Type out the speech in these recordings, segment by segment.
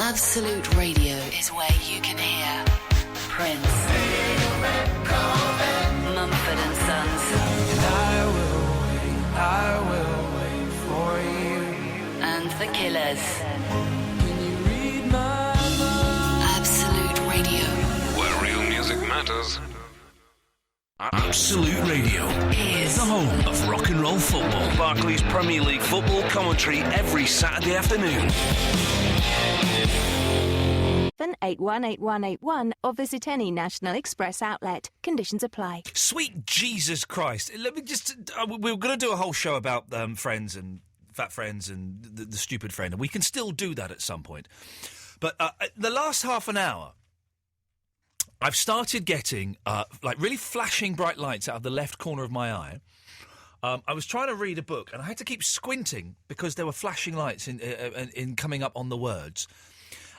Absolute Radio is where you can hear Prince, Mumford and Sons, I will wait for you, and The Killers. Can you read my mind? Absolute Radio Where real music matters. Absolute Radio is the home of rock and roll football. Barclays Premier League football commentary every Saturday afternoon. 818181 or visit any National Express outlet. Conditions apply. Sweet Jesus Christ. Let me just... we were going to do a whole show about friends and fat friends and the stupid friend, and we can still do that at some point. But the last half an hour, I've started getting, really flashing bright lights out of the left corner of my eye. I was trying to read a book, and I had to keep squinting because there were flashing lights in coming up on the words.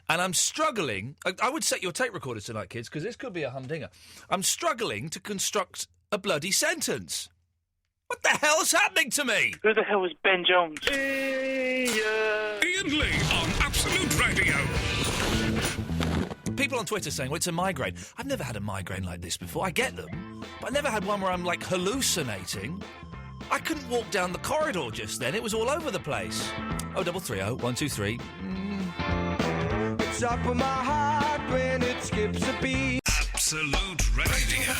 And I'm struggling... I would set your tape recorder tonight, kids, because this could be a humdinger. I'm struggling to construct a bloody sentence. What the hell's happening to me? Who the hell is Ben Jones? Iain Lee on Absolute Radio. People on Twitter saying, well, it's a migraine. I've never had a migraine like this before. I get them. But I never had one where I'm, hallucinating. I couldn't walk down the corridor just then. It was all over the place. 0330 123. Top of my heart when it skips a beat. Absolute Radio.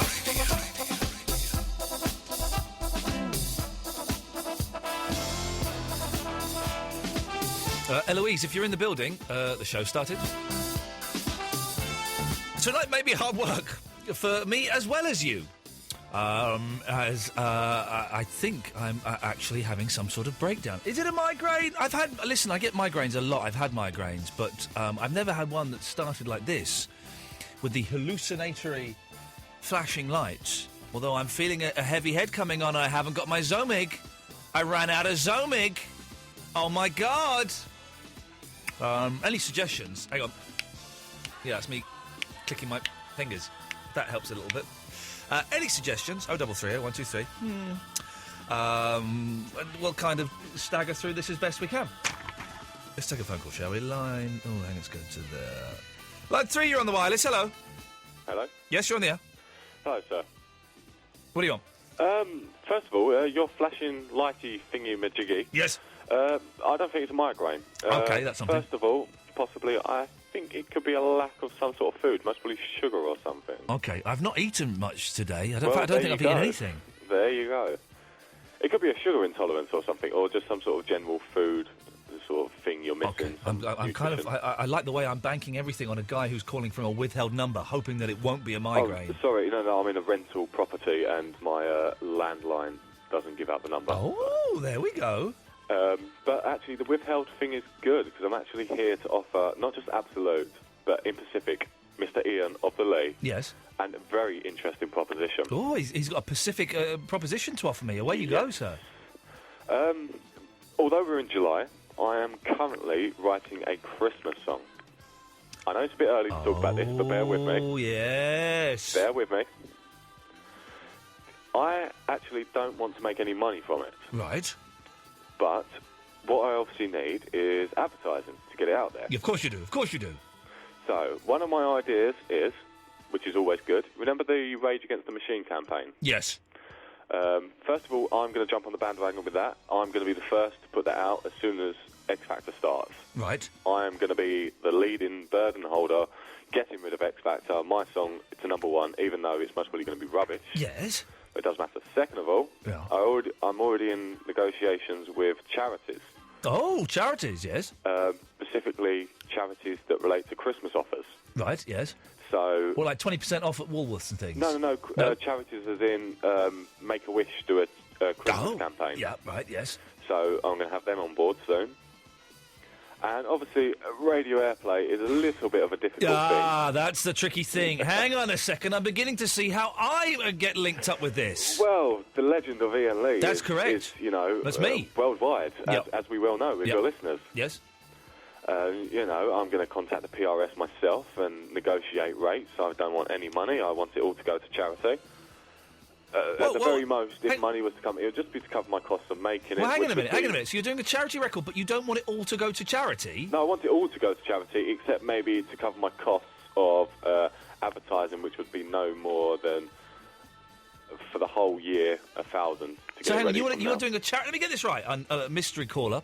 Eloise, if you're in the building, the show started. Tonight may be hard work for me as well as you. I think I'm actually having some sort of breakdown. Is it a migraine? I get migraines a lot. I've had migraines, but I've never had one that started like this, with the hallucinatory flashing lights. Although I'm feeling a heavy head coming on, I haven't got my Zomig. I ran out of Zomig. Oh my God. Any suggestions? Hang on. Yeah, that's me clicking my fingers. That helps a little bit. Any suggestions? 0330 123. We'll kind of stagger through this as best we can. Let's take a phone call, shall we? Line... Oh, hang on, let's go to the... Line 3, you're on the wireless. Hello. Hello. Yes, you're on the air. Hello, sir. What are you on? First of all, you're flashing lighty thingy-majiggy. Yes. I don't think it's a migraine. Okay, that's something. First of all, possibly, I think it could be a lack of some sort of food, most probably sugar or something. Okay, I've not eaten much today. I don't think I've eaten anything. There you go. It could be a sugar intolerance or something, or just some sort of general food sort of thing you're missing. Okay, I'm kind of... I like the way I'm banking everything on a guy who's calling from a withheld number, hoping that it won't be a migraine. Oh, sorry, no, I'm in a rental property and my landline doesn't give out the number. Oh, there we go. But actually, the withheld thing is good, because I'm actually here to offer not just Absolute, but in Pacific, Mr. Iain of the Lee. Yes. And a very interesting proposition. Oh, he's got a Pacific proposition to offer me. Away you go, sir. Although we're in July, I am currently writing a Christmas song. I know it's a bit early to talk about this, but bear with me. Oh, yes. Bear with me. I actually don't want to make any money from it. Right. But what I obviously need is advertising to get it out there. Yeah, of course you do. Of course you do. So, one of my ideas is, which is always good, remember the Rage Against the Machine campaign? Yes. First of all, I'm going to jump on the bandwagon with that. I'm going to be the first to put that out as soon as X Factor starts. Right. I am going to be the leading burden holder, getting rid of X Factor. My song, it's a number one, even though it's most probably going to be rubbish. Yes. But it does matter. Second of all, yeah. I'm already in negotiations with charities. Oh, charities, yes. Specifically, charities that relate to Christmas offers. Right, yes. So... Well, like 20% off at Woolworths and things? No. Charities as in Make-A-Wish do a Christmas campaign. Yeah, right, yes. So I'm going to have them on board soon. And obviously, radio airplay is a little bit of a difficult thing. Ah, that's the tricky thing. Hang on a second. I'm beginning to see how I get linked up with this. Well, the legend of Iain Lee That's correct. is, that's me. Worldwide, as we well know with your listeners. Yes. I'm going to contact the PRS myself and negotiate rates. I don't want any money. I want it all to go to charity. At the very most, if money was to come, it would just be to cover my costs of making it. Well, hang on a minute. So you're doing a charity record, but you don't want it all to go to charity? No, I want it all to go to charity, except maybe to cover my costs of advertising, which would be no more than, for the whole year, 1,000. So hang on, you're doing a charity... Let me get this right, mystery caller.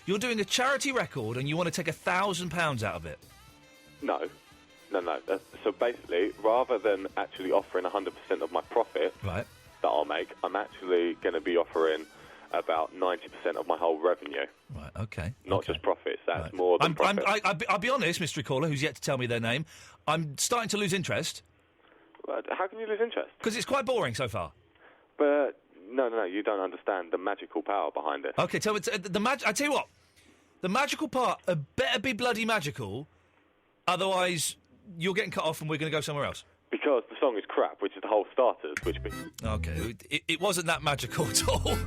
You're doing a charity record and you want to take £1,000 out of it? No. So basically, rather than actually offering 100% of my profit that I'll make, I'm actually going to be offering about 90% of my whole revenue. Right, okay. Not just profits, that's more than profits. I'll be honest, mystery caller, who's yet to tell me their name, I'm starting to lose interest. How can you lose interest? Because it's quite boring so far. But, no, you don't understand the magical power behind it. Okay, tell me, I tell you what, the magical part better be bloody magical, otherwise... You're getting cut off and we're going to go somewhere else. Because the song is crap, which is the whole starters, which means... Okay, it wasn't that magical at all.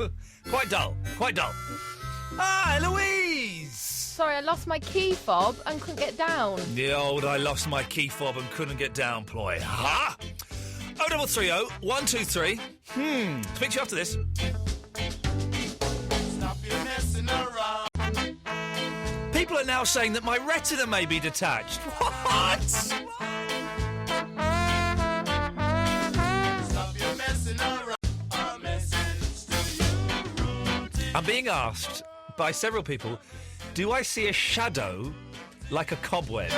Quite dull. Hi, Eloise! Sorry, I lost my key fob and couldn't get down. The old I lost my key fob and couldn't get down ploy. Ha! 0330 123. Speak to you after this. Stop your messing around. People are now saying that my retina may be detached. What? Stop your messing around. A message to you. I'm being asked by several people, do I see a shadow like a cobweb?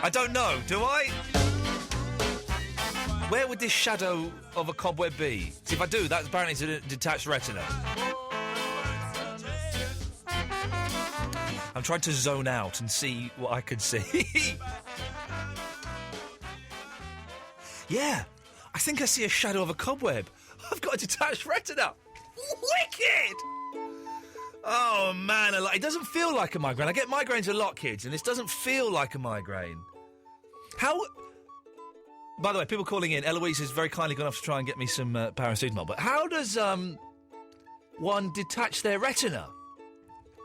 I don't know, do I? Where would this shadow of a cobweb be? See, if I do, that's apparently a detached retina. I'm trying to zone out and see what I can see. Yeah, I think I see a shadow of a cobweb. I've got a detached retina. Wicked! Oh, man, it doesn't feel like a migraine. I get migraines a lot, kids, and this doesn't feel like a migraine. How... By the way, people calling in, Eloise has very kindly gone off to try and get me some paracetamol, but how does one detach their retina?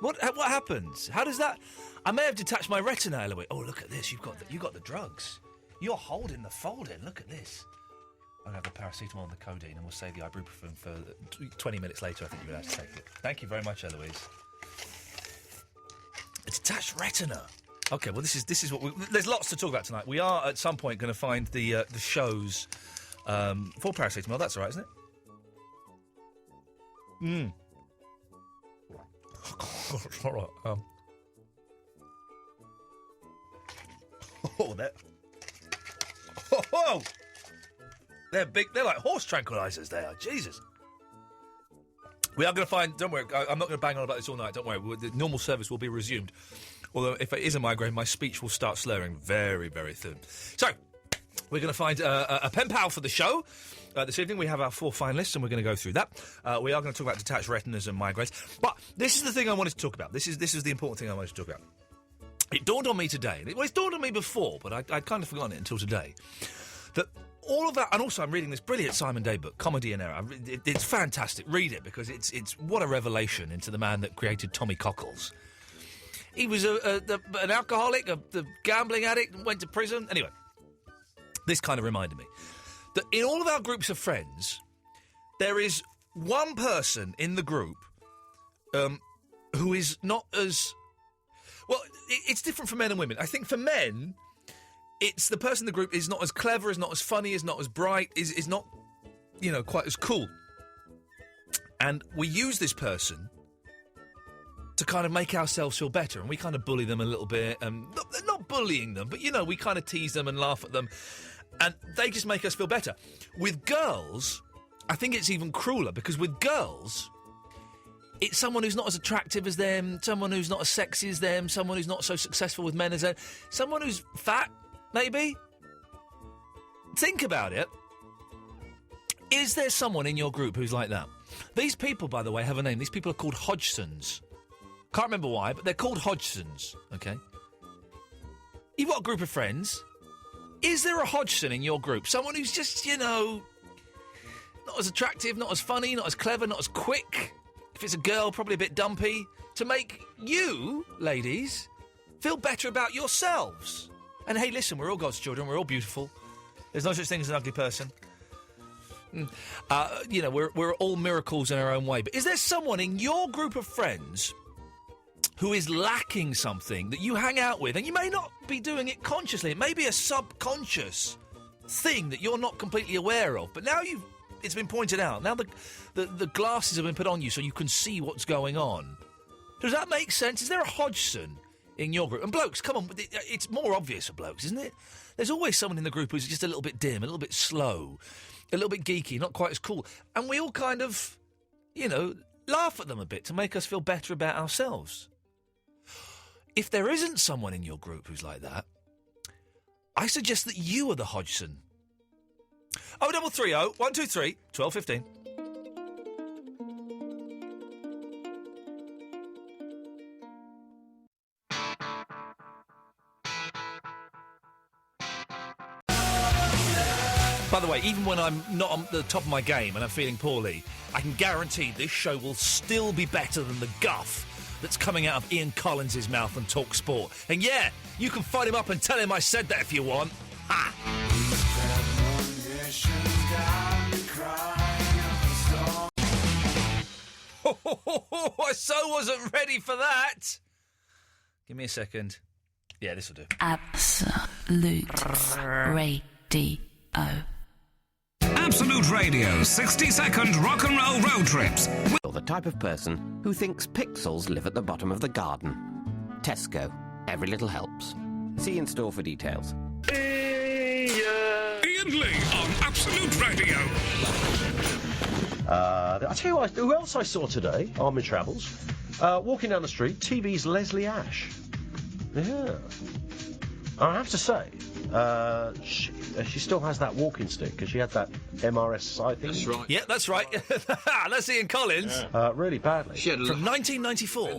What happens? How does that... I may have detached my retina, Eloise. Oh, look at this. You've got the drugs. You're holding the fold-in. Look at this. I'll have the paracetamol and the codeine, and we'll save the ibuprofen for 20 minutes later. I think you're going to have to take it. Thank you very much, Eloise. A detached retina. Okay, well, this is what there's lots to talk about tonight. We are, at some point, going to find the shows for paracetamol. That's all right, isn't it? All right. They're big. They're like horse tranquilizers. They are. Jesus. We are going to find. Don't worry. I'm not going to bang on about this all night. Don't worry. The normal service will be resumed. Although, if it is a migraine, my speech will start slurring very, very soon. So, we're going to find a pen pal for the show. This evening we have our 4 finalists and we're going to go through that. We are going to talk about detached retinas and migraines. But this is the thing I wanted to talk about. This is the important thing I wanted to talk about. It dawned on me today. It's dawned on me before, but I'd kind of forgotten it until today. That all of that... And also I'm reading this brilliant Simon Day book, Comedy and Error. It's fantastic. Read it because it's what a revelation into the man that created Tommy Cockles. He was an alcoholic, a gambling addict, and went to prison. Anyway, this kind of reminded me that in all of our groups of friends, there is one person in the group who is not as... Well, it's different for men and women. I think for men, it's the person in the group is not as clever, is not as funny, is not as bright, is not, quite as cool. And we use this person to kind of make ourselves feel better, and we kind of bully them a little bit. Not bullying them, but, we kind of tease them and laugh at them, and they just make us feel better. With girls, I think it's even crueler, because with girls, it's someone who's not as attractive as them, someone who's not as sexy as them, someone who's not so successful with men as them, someone who's fat, maybe. Think about it. Is there someone in your group who's like that? These people, by the way, have a name. These people are called Hodgsons. Can't remember why, but they're called Hodgsons, okay? You've got a group of friends. Is there a Hodgson in your group? Someone who's just, not as attractive, not as funny, not as clever, not as quick. If it's a girl, probably a bit dumpy. To make you, ladies, feel better about yourselves. And hey, listen, we're all God's children. We're all beautiful. There's no such thing as an ugly person. We're all miracles in our own way. But is there someone in your group of friends who is lacking something that you hang out with, and you may not be doing it consciously? It may be a subconscious thing that you're not completely aware of, but now it's been pointed out. Now the glasses have been put on you so you can see what's going on. Does that make sense? Is there a Hodgson in your group? And blokes, come on, it's more obvious for blokes, isn't it? There's always someone in the group who's just a little bit dim, a little bit slow, a little bit geeky, not quite as cool. And we all kind of, laugh at them a bit to make us feel better about ourselves. If there isn't someone in your group who's like that, I suggest that you are the Hodgson. 0330 123 1215. By the way, even when I'm not on the top of my game and I'm feeling poorly, I can guarantee this show will still be better than the guff that's coming out of Ian Collins' mouth on Talk Sport. And yeah, you can find him up and tell him I said that if you want. Ha! I so wasn't ready for that. Give me a second. Yeah, this will do. Absolute Radio. Absolute Radio, 60-second rock and roll road trips. You're the type of person who thinks pixels live at the bottom of the garden. Tesco. Every little helps. See in store for details. Iain Lee on Absolute Radio. I tell you what, who else I saw today on my travels? Walking down the street, TV's Leslie Ash. Yeah. I have to say, she still has that walking stick because she had that MRSI thing. That's right. Yeah, that's right. That's Ian Collins. Yeah. Really badly. She had from 1994.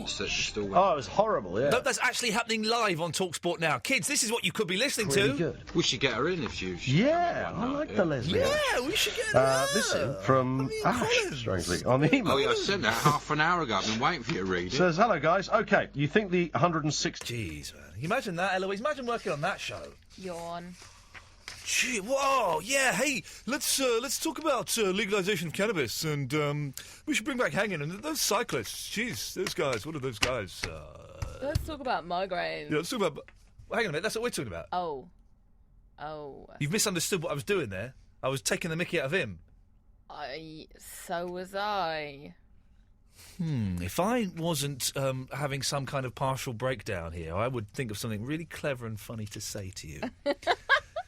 Oh, it was horrible, yeah. No, that's actually happening live on TalkSport now. Kids, this is what you could be listening really to. Good. We should get her in if she... Yeah, I like the Leslie. Yeah, we should get her. Listen, from Ash, strangely, on the email. Oh, yeah, I sent that half an hour ago. I've been waiting for you to read it. Says, hello, guys. OK, you think the 160... Jeez, man. Can you imagine that, Eloise? Imagine working on that show. Yawn. Gee, whoa, yeah, hey, let's talk about legalisation of cannabis, and we should bring back hanging, and those cyclists, jeez, those guys, what are those guys? Let's talk about migraines. Yeah, let's talk about... Hang on a minute, that's what we're talking about. Oh. You've misunderstood what I was doing there. I was taking the mickey out of him. So was I. If I wasn't having some kind of partial breakdown here, I would think of something really clever and funny to say to you.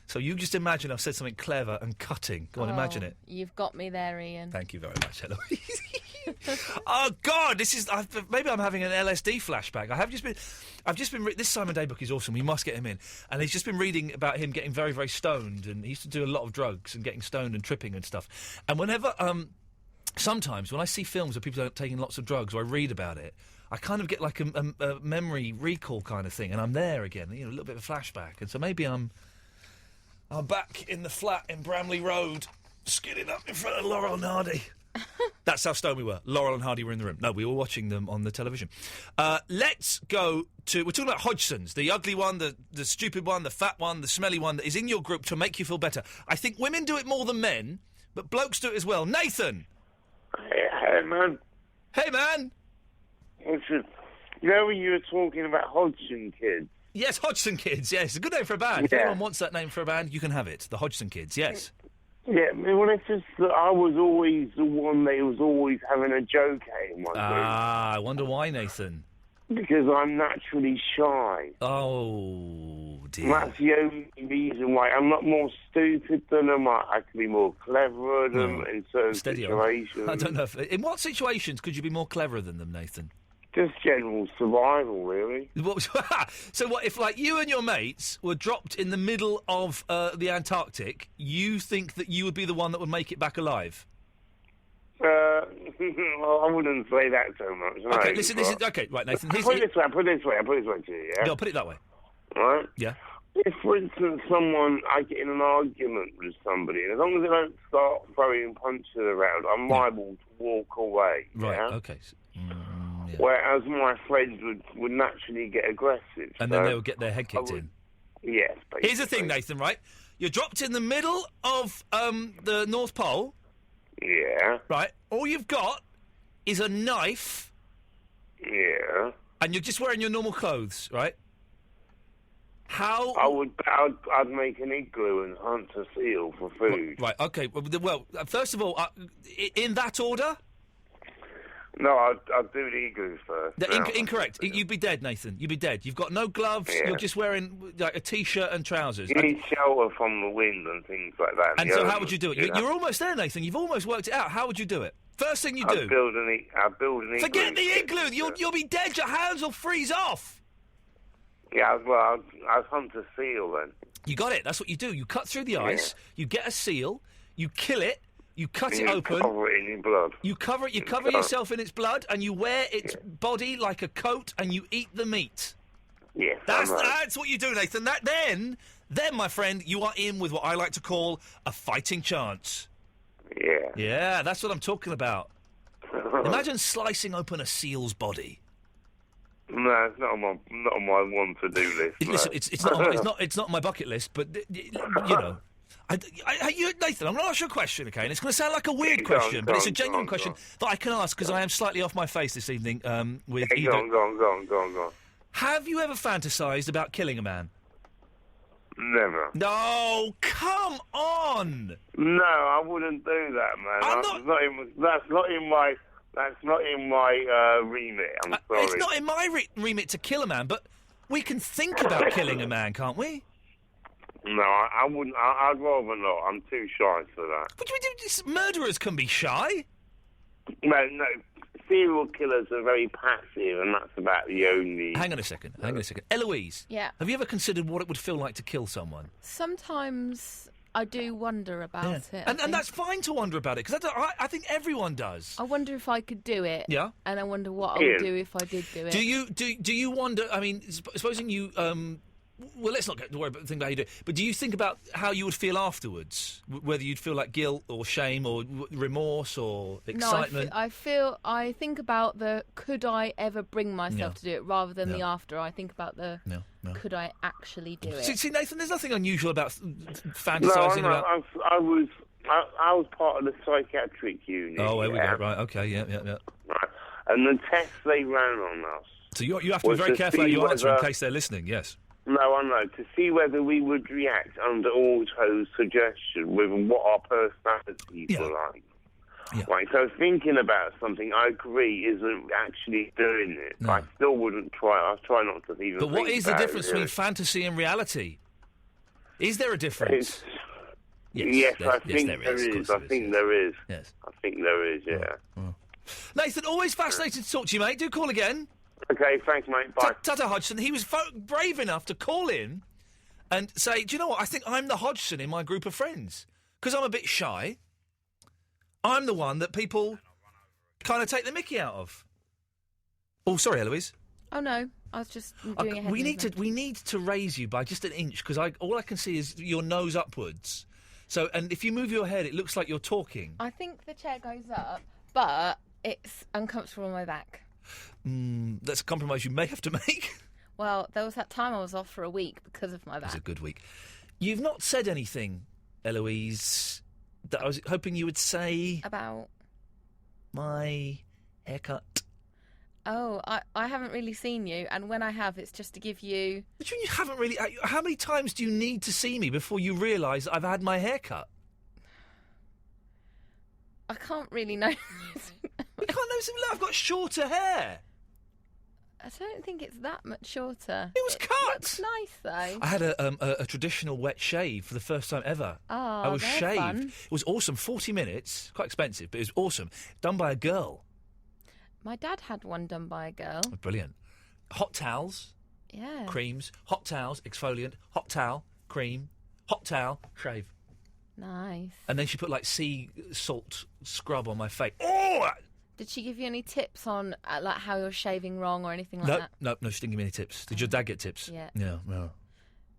So you just imagine I've said something clever and cutting. Go on, imagine it. You've got me there, Ian. Thank you very much, Eloise. Oh God, maybe I'm having an LSD flashback. I've just been. This Simon Day book is awesome. We must get him in. And he's just been reading about him getting very, very stoned, and he used to do a lot of drugs and getting stoned and tripping and stuff. And whenever, sometimes when I see films of people taking lots of drugs, or I read about it, I kind of get like a memory recall kind of thing, and I'm there again. A little bit of a flashback, and so maybe I'm back in the flat in Bramley Road, skidding up in front of Laurel and Hardy. That's how stoned we were. Laurel and Hardy were in the room. No, we were watching them on the television. Let's go to... We're talking about Hodgson's, the ugly one, the stupid one, the fat one, the smelly one that is in your group to make you feel better. I think women do it more than men, but blokes do it as well. Nathan! Hey, man. Hey, man! Listen, you know when you were talking about Hodgson kids? Yes, Hodgson Kids, yes. It's a good name for a band. If anyone wants that name for a band, you can have it. The Hodgson Kids, yes. Yeah, well, it's just that I was always the one that was always having a joke at in my group. I wonder why, Nathan. Because I'm naturally shy. Oh, dear. And that's the only reason why. I'm not more stupid than them. I can be more cleverer than them in certain situations. I don't know. In what situations could you be more cleverer than them, Nathan? Just general survival, really. So what, if, like, you and your mates were dropped in the middle of the Antarctic, you think that you would be the one that would make it back alive? Well, I wouldn't say that so much. No, okay, listen, okay, right, Nathan. I'll put it this way to you, yeah? No, put it that way. Right? Yeah. If, for instance, I get in an argument with somebody, and as long as they don't start throwing punches around, I'm liable to walk away. Right, yeah? okay. Yeah. Whereas my friends would naturally get aggressive. And then they would get their head kicked in. Yes, basically. Here's the thing, Nathan, right? You're dropped in the middle of the North Pole, Yeah. Right. All you've got is a knife. Yeah. And you're just wearing your normal clothes, right? How? I'd make an igloo and hunt a seal for food. Right. Okay. Well, first of all, in that order. No, I'd do the igloo first. Incorrect. You'd be dead, Nathan. You'd be dead. You've got no gloves. Yeah. You're just wearing like a t-shirt and trousers. You need shelter from the wind and things like that. And so, how would you do it? You're almost there, Nathan. You've almost worked it out. How would you do it? First thing you do. I'd build an igloo. Forget the igloo. You'll be dead. Your hands will freeze off. Yeah, well, I'd hunt a seal then. You got it. That's what you do. You cut through the ice. You get a seal. You kill it. You cut it open. You cover it in blood. You cover yourself in its blood, and you wear its body like a coat, and you eat the meat. Yes, that's what you do, Nathan. Then, my friend, you are in with what I like to call a fighting chance. Yeah. Yeah, that's what I'm talking about. Imagine slicing open a seal's body. No, it's not on my one to do list. Listen, it's not on my bucket list, but you know. Nathan, I'm going to ask you a question, okay? And it's going to sound like a weird question, but it's a genuine question that I can ask because I am slightly off my face this evening. Go on. Have you ever fantasised about killing a man? Never. No, come on. No, I wouldn't do that, man. That's not in my remit. I'm sorry. It's not in my remit to kill a man, but we can think about killing a man, can't we? No, I wouldn't. I'd rather not. I'm too shy for that. What do we do? Murderers can be shy. No. Serial killers are very passive, and that's about the only... Hang on a second. Eloise. Yeah. Have you ever considered what it would feel like to kill someone? Sometimes I do wonder about it. And that's fine to wonder about it, because I think everyone does. I wonder if I could do it. Yeah. And I wonder what I would do if I did do it. Do you wonder, I mean, supposing you... well, let's not worry about the thing about how you do it, but do you think about how you would feel afterwards? Whether you'd feel like guilt or shame or remorse or excitement? No, I think about the could I ever bring myself to do it rather than the after. I think about the could I actually do it. See, Nathan, there's nothing unusual about fantasising about... I was part of the psychiatric unit. Oh, there we go, right, okay, yeah. Right. And the tests they ran on us... So you have to be very careful how you answer in case they're listening, yes. No, I know. To see whether we would react under Auto's suggestion with what our personalities were like. Yeah. Right, so thinking about something, I agree, isn't actually doing it. No. I still wouldn't try. I try not to even. But what think is the about difference it, between fantasy and reality? Is there a difference? Yes, I think there is. I think there is. Yes. I think there is, yeah. Nathan, always fascinated to talk to you, mate. Do call again. Okay, thanks, mate. Bye. Tata Hodgson, he was brave enough to call in and say, do you know what, I think I'm the Hodgson in my group of friends. Because I'm a bit shy. I'm the one that people kind of take the mickey out of. Oh, sorry, Eloise. Oh, no. I was just doing a head we movement. need to raise you by just an inch, because all I can see is your nose upwards. So, and if you move your head, it looks like you're talking. I think the chair goes up, but it's uncomfortable on my back. That's a compromise you may have to make. Well, there was that time I was off for a week because of my back. It was a good week. You've not said anything, Eloise, that I was hoping you would say... About? My haircut. Oh, I haven't really seen you, and when I have, it's just to give you... But you haven't really... How many times do you need to see me before you realise I've had my haircut? I can't really know. You can't notice it? Look, I've got shorter hair. I don't think it's that much shorter. It was cut. Looks nice though. I had a traditional wet shave for the first time ever. Oh, I was they're shaved. fun. It was awesome. 40 minutes, quite expensive, but it was awesome. Done by a girl. My dad had one done by a girl. Brilliant. Hot towels. Yeah. Creams. Hot towels. Exfoliant. Hot towel. Cream. Hot towel. Shave. Nice. And then she put like sea salt scrub on my face. Oh! Did she give you any tips on like how you're shaving wrong or anything like that? No, she didn't give me any tips. Did your dad get tips? Yeah. No.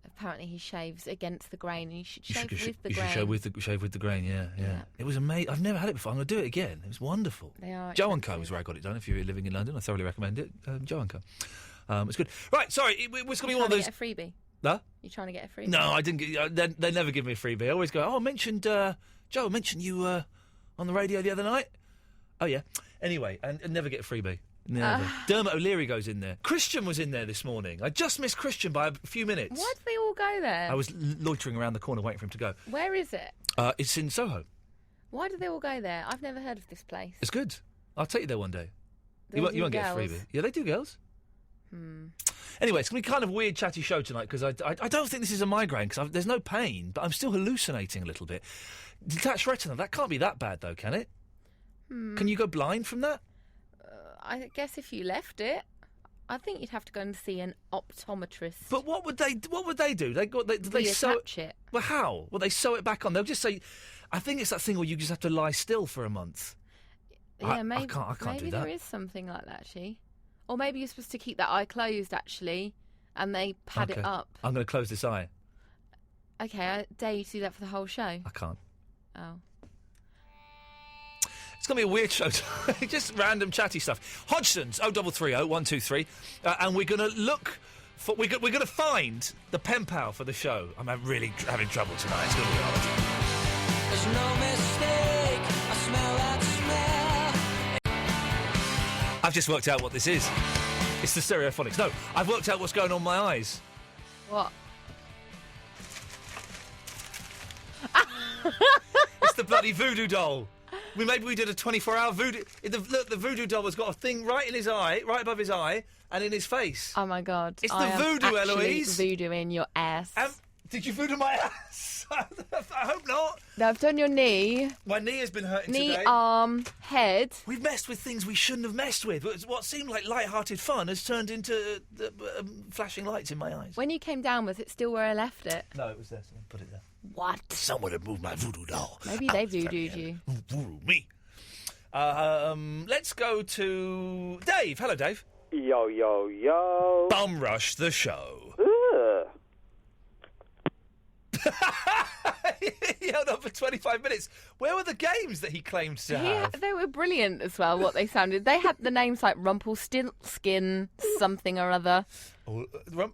Apparently he shaves against the grain, and you should shave with the you grain. should shave with the grain, yeah. It was amazing. I've never had it before. I'm going to do it again. It was wonderful. They are Joe & Co. was where I got it done. If you're living in London, I thoroughly recommend it. Joe & Co. It's good. Right, sorry, it was going to be one of those... Get a freebie? Huh? You trying to get a freebie? No, I didn't get... They never give me a freebie. I always go, Joe, I mentioned you on the radio the other night. Oh, yeah. Anyway, and never get a freebie. Never. Dermot O'Leary goes in there. Christian was in there this morning. I just missed Christian by a few minutes. Why do they all go there? I was loitering around the corner waiting for him to go. Where is it? It's in Soho. Why do they all go there? I've never heard of this place. It's good. I'll take you there one day. You won't get a freebie. Yeah, they do, girls. Anyway, it's going to be kind of a weird, chatty show tonight because I don't think this is a migraine because there's no pain, but I'm still hallucinating a little bit. Detached retina, that can't be that bad though, can it? Can you go blind from that? I guess if you left it, I think you'd have to go and see an optometrist. But what would they do? They sew it. Well, how? Well, they sew it back on. They'll just say, I think it's that thing where you just have to lie still for a month. Yeah, maybe. I can't do that. Maybe there is something like that, actually. Or maybe you're supposed to keep that eye closed, actually, and they pad it up. I'm going to close this eye. Okay, I dare you to do that for the whole show. I can't. Oh. It's going to be a weird show tonight. Just random chatty stuff. Hodgson's 0330 123, and we're going to look for. We're going to find the pen pal for the show. I'm really having trouble tonight. It's going to be hard. There's no mistake. I smell that smell. I've just worked out what this is. It's the Stereophonics. No, I've worked out what's going on in my eyes. What? It's the bloody voodoo doll. Maybe we did a 24-hour voodoo. Look, the voodoo doll has got a thing right in his eye, right above his eye, and in his face. Oh my God! It's the voodoo, Eloise. Voodoo in your ass. Did you voodoo my ass? I hope not. No, I've done your knee. My knee has been hurting today. Knee, arm, head. We've messed with things we shouldn't have messed with. What seemed like light-hearted fun has turned into flashing lights in my eyes. When you came down, was it still where I left it? No, it was there. Someone put it there. What? Someone had moved my voodoo doll. Maybe they voodooed you. Voodoo me. Let's go to Dave. Hello, Dave. Yo, yo, yo. Bum Rush the show. He held up for 25 minutes. Where were the games that he claimed to have? They were brilliant as well, what they sounded. They had the names like Rumpelstiltskin something or other. Oh,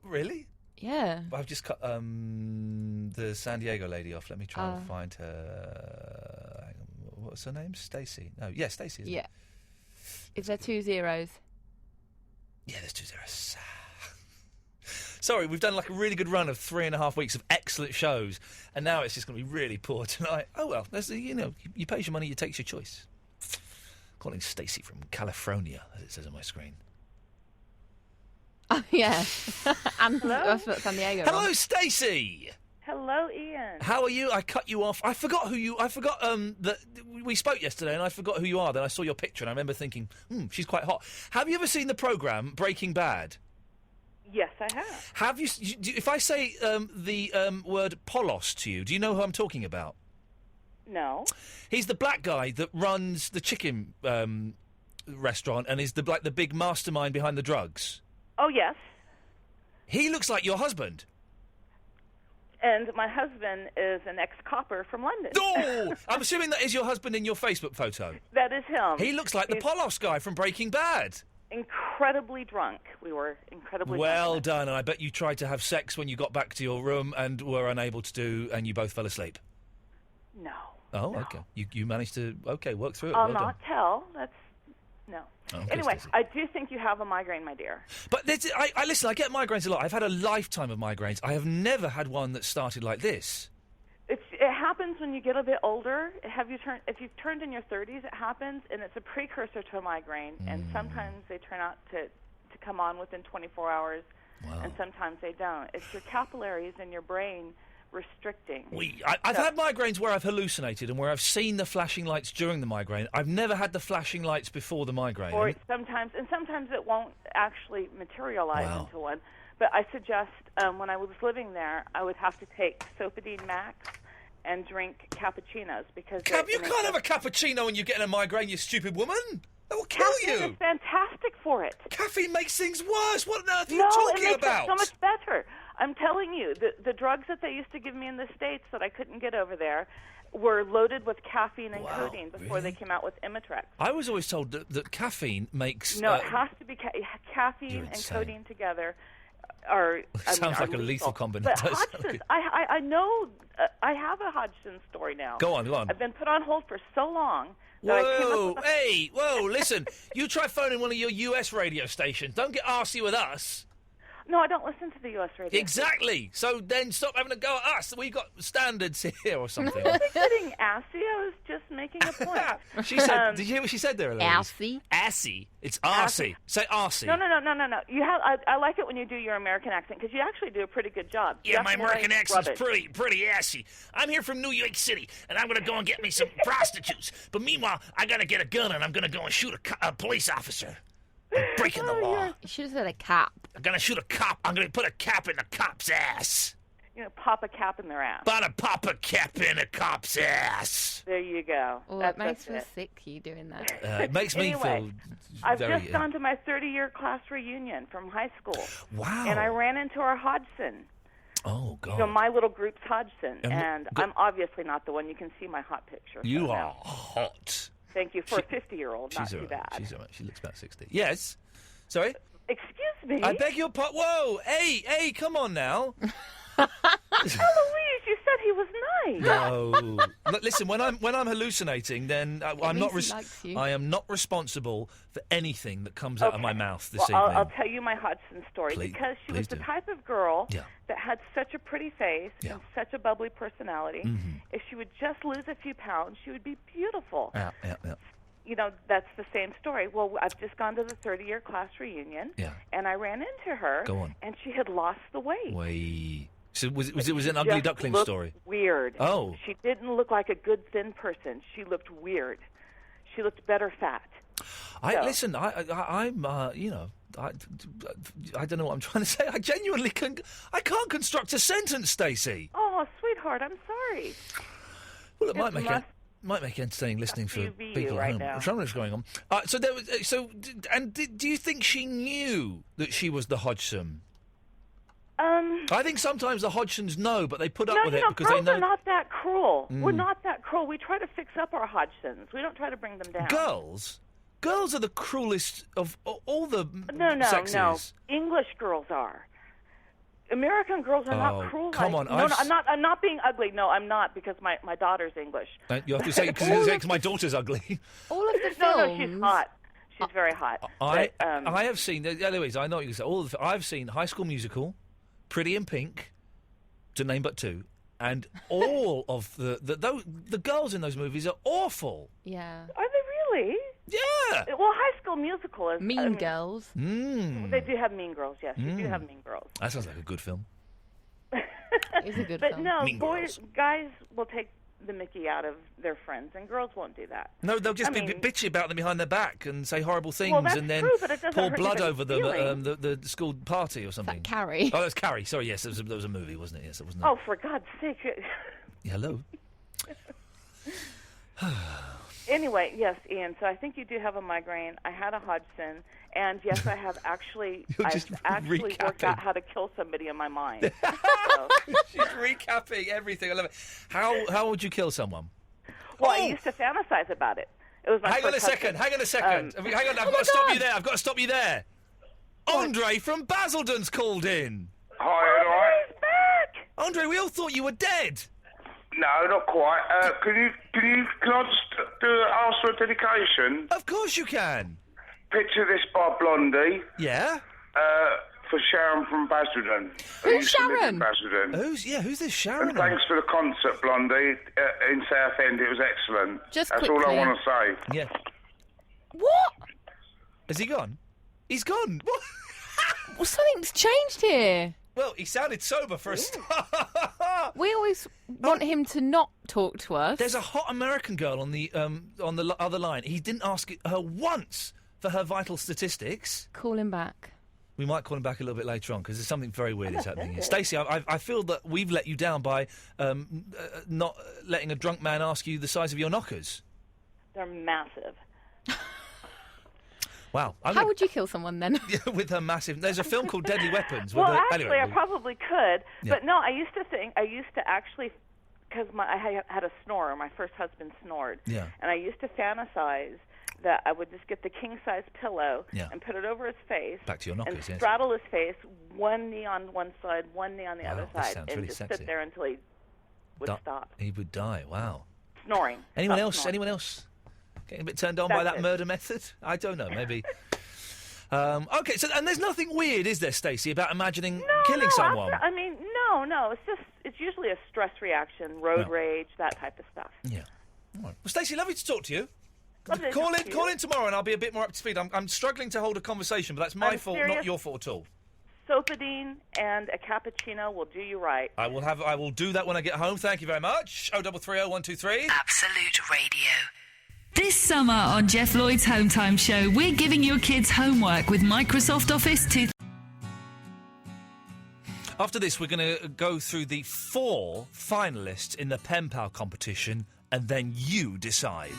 really? Yeah. I've just cut the San Diego lady off. Let me try and find her. Hang on. What's her name? Stacey. No, yeah, Stacey. Yeah. Is there 2 zeros? Yeah, there's 2 zeros. Sorry, we've done like a really good run of 3.5 weeks of excellent shows, and now it's just going to be really poor tonight. Oh well, that's you pay your money, you take your choice. Calling Stacey from California, as it says on my screen. Oh yeah, and Hello? San Diego. Hello, Stacey. Hello, Ian. How are you? I cut you off. I forgot that we spoke yesterday, and I forgot who you are. Then I saw your picture, and I remember thinking, she's quite hot. Have you ever seen the programme Breaking Bad? Yes, I have. Have you? If I say the word Polos to you, do you know who I'm talking about? No. He's the black guy that runs the chicken restaurant and is the big mastermind behind the drugs. Oh, yes. He looks like your husband. And my husband is an ex-copper from London. Oh! I'm assuming that is your husband in your Facebook photo. That is him. He looks like the Polos guy from Breaking Bad. Incredibly drunk. We were incredibly drunk. Well done, and I bet you tried to have sex when you got back to your room and were unable to do, and you both fell asleep. No. Oh, no. Okay. You managed to, work through it. I'll well not done. tell. That's... No. Okay, anyway, Stacey. I do think you have a migraine, my dear. But I listen, I get migraines a lot. I've had a lifetime of migraines. I have never had one that started like this. It happens when you get a bit older. If you've turned in your 30s, it happens, and it's a precursor to a migraine. And sometimes they turn out to come on within 24 hours, and sometimes they don't. It's your capillaries in your brain restricting. I've had migraines where I've hallucinated and where I've seen the flashing lights during the migraine. I've never had the flashing lights before the migraine. Or sometimes it won't actually materialize into one. But I suggest when I was living there, I would have to take Sopidine Max and drink cappuccinos because you can't have a cappuccino when you're getting a migraine, you stupid woman. That will kill you. Caffeine is fantastic for it. Caffeine makes things worse. What on earth are you talking about? No, it makes it so much better. I'm telling you, the drugs that they used to give me in the States that I couldn't get over there were loaded with caffeine and codeine before they came out with Imitrex. I was always told that caffeine makes... No, it has to be caffeine and codeine together are Sounds like a lethal. lethal combination. But Hodgson's, I know. I have a Hodgson story now. Go on. I've been put on hold for so long. that I came Whoa, up with whoa, listen. You try phoning one of your US radio stations. Don't get arsey with us. No, I don't listen to the US radio. Exactly. So then stop having a go at us. We've got standards here or something. I wasn't getting assy. I was just making a point. She said, did you hear what she said there, Eloise? Assy. Assy. It's arsey. Say arsey. No. You have. I like it when you do your American accent because you actually do a pretty good job. Yeah, my Jeff American Morris, accent's rubbish. pretty assy. I'm here from New York City, and I'm going to go and get me some prostitutes. But meanwhile, I got to get a gun, and I'm going to go and shoot a police officer. I'm breaking the law. You should have said a cap. I'm going to shoot a cop. I'm going to put a cap in the cop's ass. You know, pop a cap in their ass. Pop a cap in a cop's ass. There you go. Oh, That's it makes me it. sick, you doing that. It makes me Anyway, feel I've very... just gone to my 30-year class reunion from high school. Wow. And I ran into our Hodgson. Oh, God. So my little group's Hodgson. And And I'm obviously not the one. You can see my hot picture. You so are now. hot. Thank you. For a 50-year-old, not She's all too right. bad. She's all right. She looks about 60. Yes? Sorry? Excuse me? I beg your pardon. Whoa! Hey, come on now. Eloise, you said he was nice. No. Look, listen, when I'm hallucinating, then I'm not. means he likes you. I am not responsible for anything that comes out of my mouth this Well, evening. I'll tell you my Hodgson story Please- because she please was the do. type of girl Yeah. that had such a pretty face Yeah. and such a bubbly personality. Mhm. If she would just lose a few pounds, she would be beautiful. Yeah. You know, that's the same story. Well, I've just gone to the 30-year class reunion, Yeah. and I ran into her, Go on. and she had lost the weight. Wait. So was it an She ugly just duckling looked story? Weird. Oh. She didn't look like a good thin person. She looked weird. She looked better fat. Listen. I'm. You know. I don't know what I'm trying to say. I genuinely can't construct a sentence, Stacey. Oh, sweetheart, I'm sorry. Well, it Just might make entertaining listening for SUV people right at home. now. Something's going on. Do you think she knew that she was the Hodgson? I think sometimes the Hodgsons know, but they put up with it because girls they know. are not that cruel. Mm. We're not that cruel. We try to fix up our Hodgsons. We don't try to bring them down. Girls are the cruelest of all the sexes. No. English girls are. American girls are not cruel. come like, on, No, I'm not being ugly. No, I'm not because my daughter's English. You have to say because my daughter's ugly. All of the films. No, she's hot. She's very hot. I have seen. Eloise, I know what you say. I've seen High School Musical, Pretty in Pink, to name but two, and all of the girls in those movies are awful. Yeah. Are they really? Yeah. Well, High School Musical is Mean Girls. They do have Mean Girls. Yes, they do have Mean Girls. That sounds like a good film. It's a good But film. no, Mean guys will take the mickey out of their friends, and girls won't do that. No, they'll just I be mean- bitchy about them behind their back and say horrible things, Well, that's and then true, but it doesn't pour hurt blood anybody's over them at feelings. the school party or something. Carrie? Oh, that's Carrie. Sorry, yes, there was a movie, wasn't it? Yes, it wasn't. Oh, for God's sake! Yeah, hello. Anyway, yes, Ian. So I think you do have a migraine. I had a Hodgson, and yes, I have actually. I've actually worked recapping. out how to kill somebody in my mind. She's recapping everything. I love it. How would you kill someone? Well, I used to fantasize about it. It was my Hang on a first second. husband. Hang on a second. Hang on. I've got to stop you there. I've got to stop you there. Andre from Basildon's called in. Hi, all right? He's back. Andre, we all thought you were dead. No, not quite. Can I just ask for a dedication? Of course you can. Picture this by Blondie. Yeah. For Sharon from Basildon. Who's Sharon? Basildon. Who's this Sharon? And thanks for the concert, Blondie, in Southend. It was excellent. Just That's all quickly. I want to say. Yeah. What? Has he gone? He's gone. What? Well, something's changed here. Well, he sounded sober for a start. We always want him to not talk to us. There's a hot American girl on the other line. He didn't ask her once for her vital statistics. Call him back. We might call him back a little bit later on because there's something very weird that's happening here. Stacey, I feel that we've let you down by not letting a drunk man ask you the size of your knockers. They're massive. Wow. How would you kill someone then? With her massive... There's a film called Deadly Weapons. Well, with her, actually, anyway, I probably could, Yeah. but no, I used to actually, because I had a snorer. My first husband snored, Yeah. and I used to fantasize that I would just get the king-size pillow Yeah. and put it over his face. Back to your knockers, and yes. straddle his face, one knee on one side, one knee on the Wow, other this side, sounds and really just sexy. sit there until he would stop He would die. Wow. snoring. Anyone Stop else? snoring. Anyone else getting a bit turned on by That's that it. murder method? I don't know. Maybe. Okay. So, and there's nothing weird, is there, Stacey, about imagining killing someone? I mean, no. It's usually a stress reaction, road rage, that type of stuff. Yeah. All right. Well, Stacey, lovely to talk to you. Lovely to Call talk in, to call you. in tomorrow, and I'll be a bit more up to speed. I'm struggling to hold a conversation, but that's my I'm fault, serious. not your fault at all. Sofadine and a cappuccino will do you right. I will do that when I get home. Thank you very much. 0330 Absolute Radio. This summer on Jeff Lloyd's Home Time Show, we're giving your kids homework with Microsoft Office 2000. After this, we're going to go through the 4 finalists in the Pen Pal competition, and then you decide.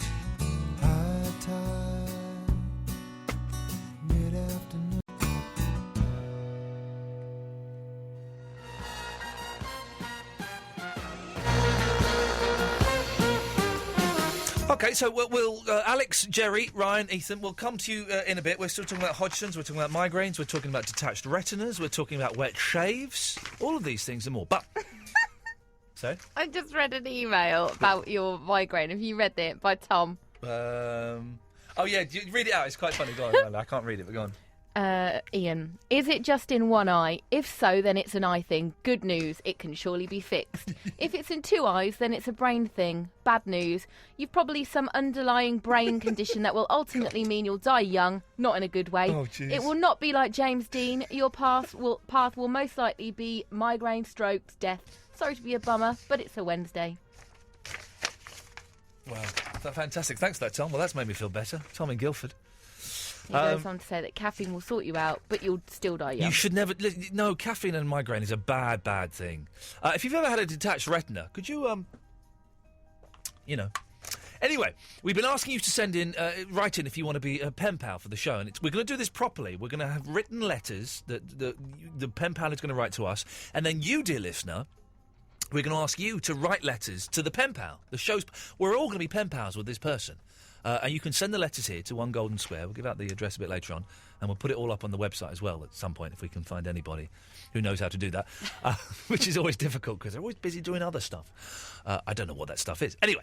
Okay, so we'll Alex, Jerry, Ryan, Ethan, we'll come to you in a bit. We're still talking about Hodgson's, we're talking about migraines, we're talking about detached retinas, we're talking about wet shaves, all of these things and more. But, so? I just read an email about your migraine. Have you read it by Tom? Oh, yeah, read it out. It's quite funny. Go on. I can't read it, but go on. Ian, is it just in one eye? If so, then it's an eye thing. Good news, it can surely be fixed. If it's in 2 eyes, then it's a brain thing. Bad news, you've probably some underlying brain condition that will ultimately mean you'll die young, not in a good way. Oh, jeez. It will not be like James Dean. Your path will most likely be migraine, strokes, death. Sorry to be a bummer, but it's a Wednesday. Wow, that's fantastic. Thanks for that, Tom. Well, that's made me feel better. Tom in Guildford. He goes on to say that caffeine will sort you out, but you'll still die young. You should never... No, caffeine and migraine is a bad, bad thing. If you've ever had a detached retina, could you, Anyway, we've been asking you to send in, write in if you want to be a pen pal for the show, and we're going to do this properly. We're going to have written letters that the pen pal is going to write to us, and then you, dear listener, we're going to ask you to write letters to the pen pal. The show's... We're all going to be pen pals with this person. And you can send the letters here to 1 Golden Square. We'll give out the address a bit later on, and we'll put it all up on the website as well at some point if we can find anybody who knows how to do that, which is always difficult because they're always busy doing other stuff. I don't know what that stuff is. Anyway,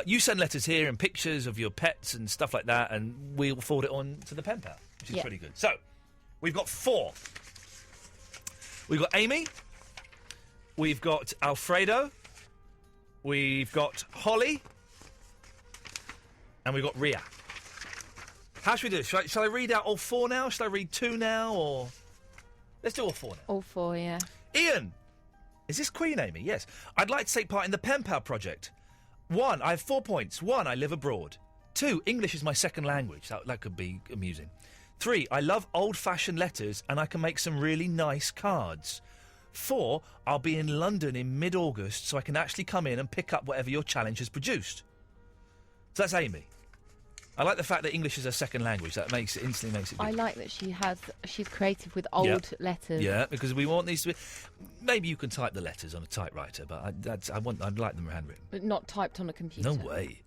you send letters here and pictures of your pets and stuff like that, and we'll forward it on to the pen pal, which is pretty good. So, we've got 4. We've got Amy. We've got Alfredo. We've got Holly. And we've got Ria. How should we do this? Shall I read out all 4 now? Shall I read 2 now? Or let's do all 4 now. All 4, yeah. Ian! Is this Queen Amy? Yes. I'd like to take part in the Pen Pal project. 1, I have 4 points. 1, I live abroad. 2, English is my second language. That could be amusing. 3, I love old-fashioned letters and I can make some really nice cards. 4, I'll be in London in mid-August so I can actually come in and pick up whatever your challenge has produced. So that's Amy. I like the fact that English is her second language. That instantly makes it good. I like that she's creative with old letters. Yeah, because we want these to be... Maybe you can type the letters on a typewriter, but I'd like them handwritten. But not typed on a computer. No way.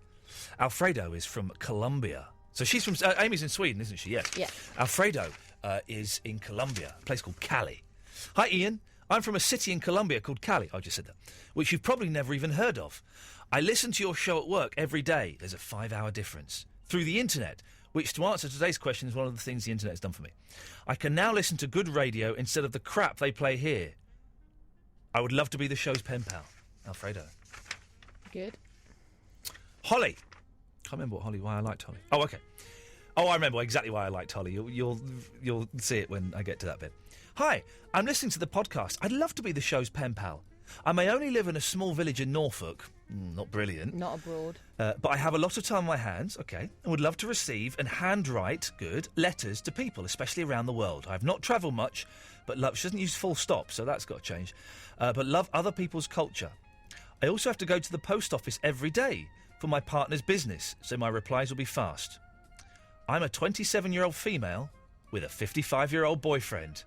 Alfredo is from Colombia. So she's from... Amy's in Sweden, isn't she? Yes. Yeah. Alfredo is in Colombia, a place called Cali. Hi, Ian. I'm from a city in Colombia called Cali. I just said that. Which you've probably never even heard of. I listen to your show at work every day. There's a 5-hour difference. Through the internet, which, to answer today's question, is one of the things the internet has done for me. I can now listen to good radio instead of the crap they play here. I would love to be the show's pen pal. Alfredo. Good. Holly. Can't remember why I liked Holly. Oh, okay. Oh, I remember exactly why I liked Holly. You'll see it when I get to that bit. Hi, I'm listening to the podcast. I'd love to be the show's pen pal. I may only live in a small village in Norfolk. Not brilliant. Not abroad. But I have a lot of time on my hands, and would love to receive and handwrite, letters to people, especially around the world. I've not travelled much, but love... She doesn't use full stop, so that's got to change. But love other people's culture. I also have to go to the post office every day for my partner's business, so my replies will be fast. I'm a 27-year-old female with a 55-year-old boyfriend.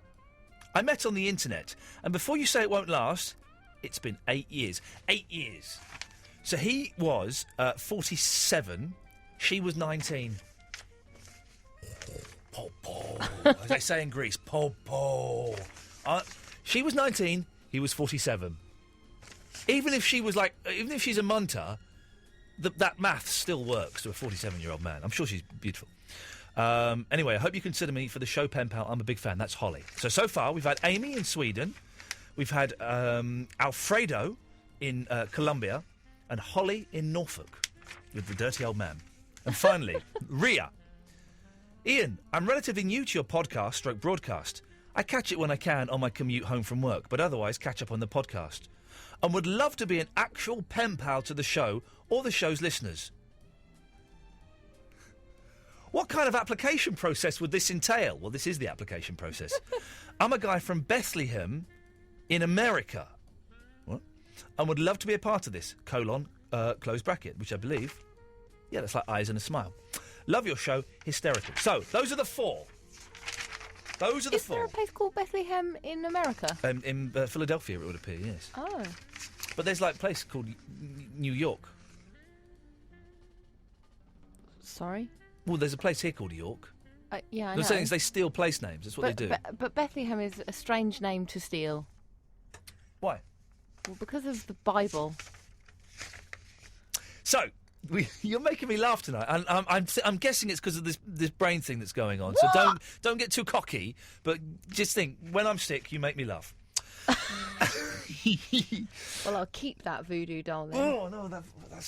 I met on the internet, and before you say it won't last... It's been 8 years. 8 years. So he was 47. She was 19. Popo. As they say in Greece, Popo. She was 19, he was 47. Even if she's a munter, that math still works to a 47-year-old man. I'm sure she's beautiful. Anyway, I hope you consider me for the show pen pal. I'm a big fan. That's Holly. So far, we've had Amy in Sweden. We've had Alfredo in Colombia. And Holly in Norfolk with the dirty old man. And finally, Ria. Iain, I'm relatively new to your podcast / broadcast. I catch it when I can on my commute home from work, but otherwise catch up on the podcast. And would love to be an actual pen pal to the show or the show's listeners. What kind of application process would this entail? Well, this is the application process. I'm a guy from Bethlehem in America. What? And would love to be a part of this, close bracket, which I believe, yeah, that's like eyes and a smile. Love your show, hysterical. So, those are the four. Those are the four. Is there a place called Bethlehem in America? In Philadelphia, it would appear, yes. Oh. But there's like a place called New York. Sorry? Well, there's a place here called York. Yeah, I know. The saying is they steal place names. That's what they do. But Bethlehem is a strange name to steal. Why? Well, because of the Bible. So, you're making me laugh tonight. And I'm guessing it's because of this brain thing that's going on. What? So don't get too cocky, but just think, when I'm sick, you make me laugh. Well, I'll keep that voodoo doll then. Oh, no,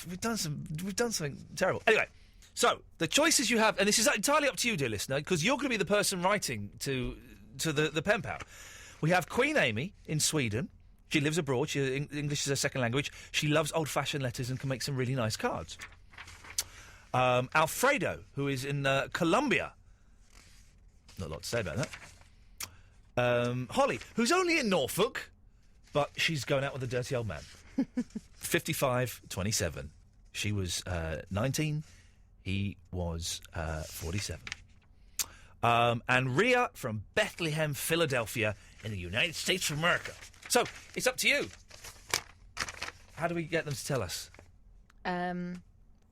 we've done something terrible. Anyway, so the choices you have, and this is entirely up to you, dear listener, because you're going to be the person writing to the pen pal. We have Queen Amy in Sweden. She lives abroad. English is her second language. She loves old-fashioned letters and can make some really nice cards. Alfredo, who is in Colombia. Not a lot to say about that. Holly, who's only in Norfolk, but she's going out with a dirty old man. 55, 27. She was 19. He was 47. And Ria from Bethlehem, Philadelphia, in the United States of America. So, it's up to you. How do we get them to tell us?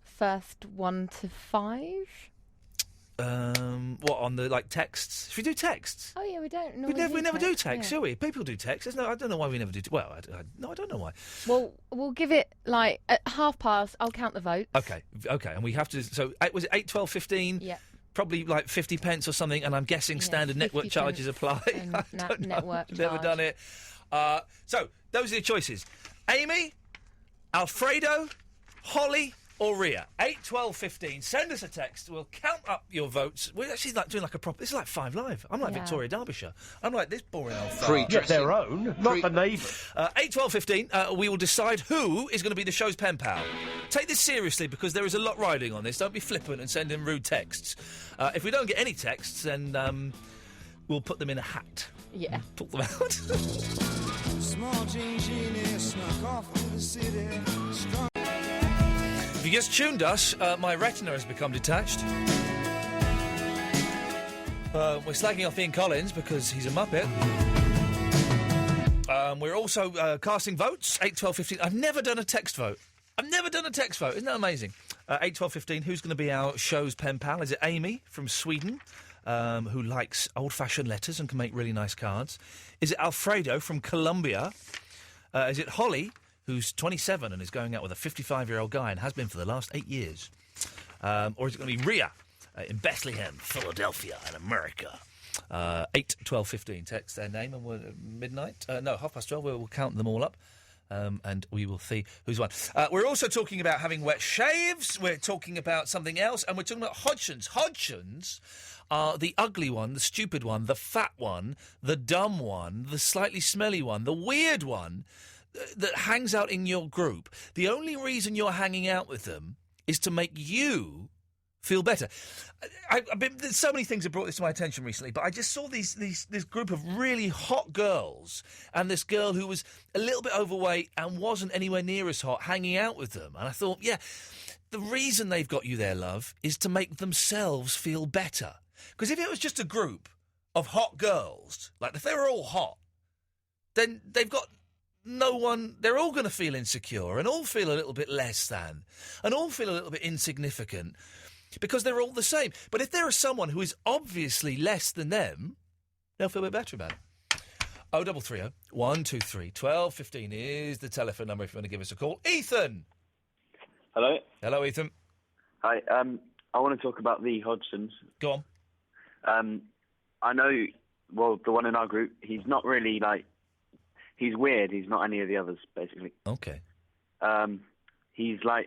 First 1 to 5. What, on the, texts? Should we do texts? Oh, yeah, we don't We never do texts, yeah. do we? People do texts. I don't know why we never do... Well, I don't know why. Well, we'll give it, at 1:30. I'll count the votes. Okay, and we have to... So, was it 8, 12, 15? Yeah. Probably 50 pence or something, and I'm guessing standard network charges apply. Network charge. Never done it. So, those are your choices. Amy, Alfredo, Holly, or Ria. 8, 12, 15. Send us a text. We'll count up your votes. We're actually doing a proper... This is like 5 Live. I'm like Victoria Derbyshire. I'm like this boring old fart. Get their own, not the neighbours. 8, 12, 15. We will decide who is going to be the show's pen pal. Take this seriously because there is a lot riding on this. Don't be flippant and send in rude texts. If we don't get any texts, then we'll put them in a hat. Yeah. Pull them out. Small change in it, snuck off to the city. If you just tuned us, my retina has become detached. We're slagging off Ian Collins because he's a muppet. We're also casting votes, 8, 12, 15. I've never done a text vote. Isn't that amazing? 8, 12, 15. Who's going to be our show's pen pal? Is it Amy from Sweden, who likes old-fashioned letters and can make really nice cards? Is it Alfredo from Colombia? Is it Holly, who's 27 and is going out with a 55-year-old guy and has been for the last 8 years? Or is it going to be Ria in Bethlehem, Philadelphia, in America? 8, 12, 15. Text their name and we're midnight. 12:30. We'll count them all up. And we will see who's won. We're also talking about having wet shaves. We're talking about something else. And we're talking about Hodgsons. Hodgsons are the ugly one, the stupid one, the fat one, the dumb one, the slightly smelly one, the weird one that hangs out in your group. The only reason you're hanging out with them is to make you feel better. There's so many things that brought this to my attention recently, but I just saw this group of really hot girls and this girl who was a little bit overweight and wasn't anywhere near as hot hanging out with them. And I thought, yeah, the reason they've got you there, love, is to make themselves feel better. Because if it was just a group of hot girls, like if they were all hot, then they've got no one, they're all going to feel insecure and all feel a little bit less than and all feel a little bit insignificant. because they're all the same. But if there is someone who is obviously less than them, they'll feel a bit better about it. 0330 123 1215 is the telephone number if you want to give us a call. Ethan! Hello? Hello, Ethan. Hi, I want to talk about the Hodgsons. Go on. I know, well, the one in our group, he's not really, like... He's weird. He's not any of the others, basically. Okay. He's really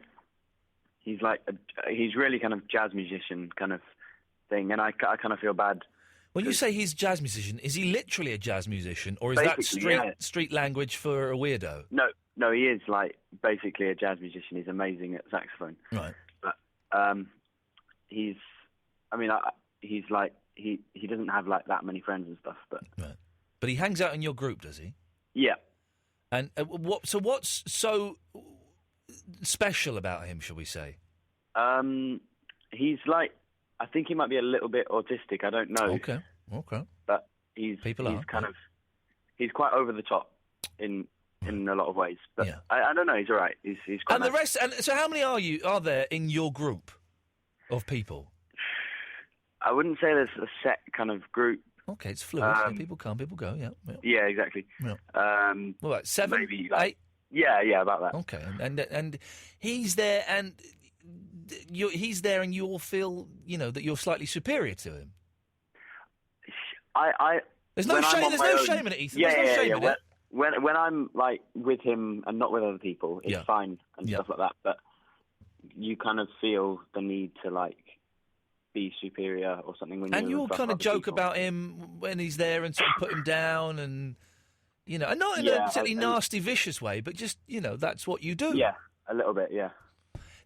kind of jazz musician kind of thing, and I kind of feel bad. When you say he's a jazz musician, is he literally a jazz musician, or is Basically, that street language for a weirdo? No, he is, like, basically a jazz musician. He's amazing at saxophone. Right. But he doesn't have, like, that many friends and stuff, but... Right. But he hangs out in your group, does he? Yeah. And what's so special about him, shall we say? He's like, I think he might be a little bit autistic. I don't know. Okay. But he's quite over the top in a lot of ways. But yeah. I don't know. He's all right. He's quite. And nice. the rest. And so, how many are there in your group of people? I wouldn't say there's a set kind of group. Okay, it's fluid. So people come, people go. Yeah. Yeah, exactly. Yeah. What about 7, maybe 8? Yeah, about that. Okay, and he's there, and he's there, and you all feel, that you're slightly superior to him. There's no shame. There's no shame in it, Ethan. There's no shame in it. When I'm like with him and not with other people, it's fine and stuff like that. But you kind of feel the need to like be superior or something when and you all kind of joke about him when he's there and sort of put him down and and not in a particularly nasty, vicious way, but just that's what you do. Yeah, a little bit. Yeah.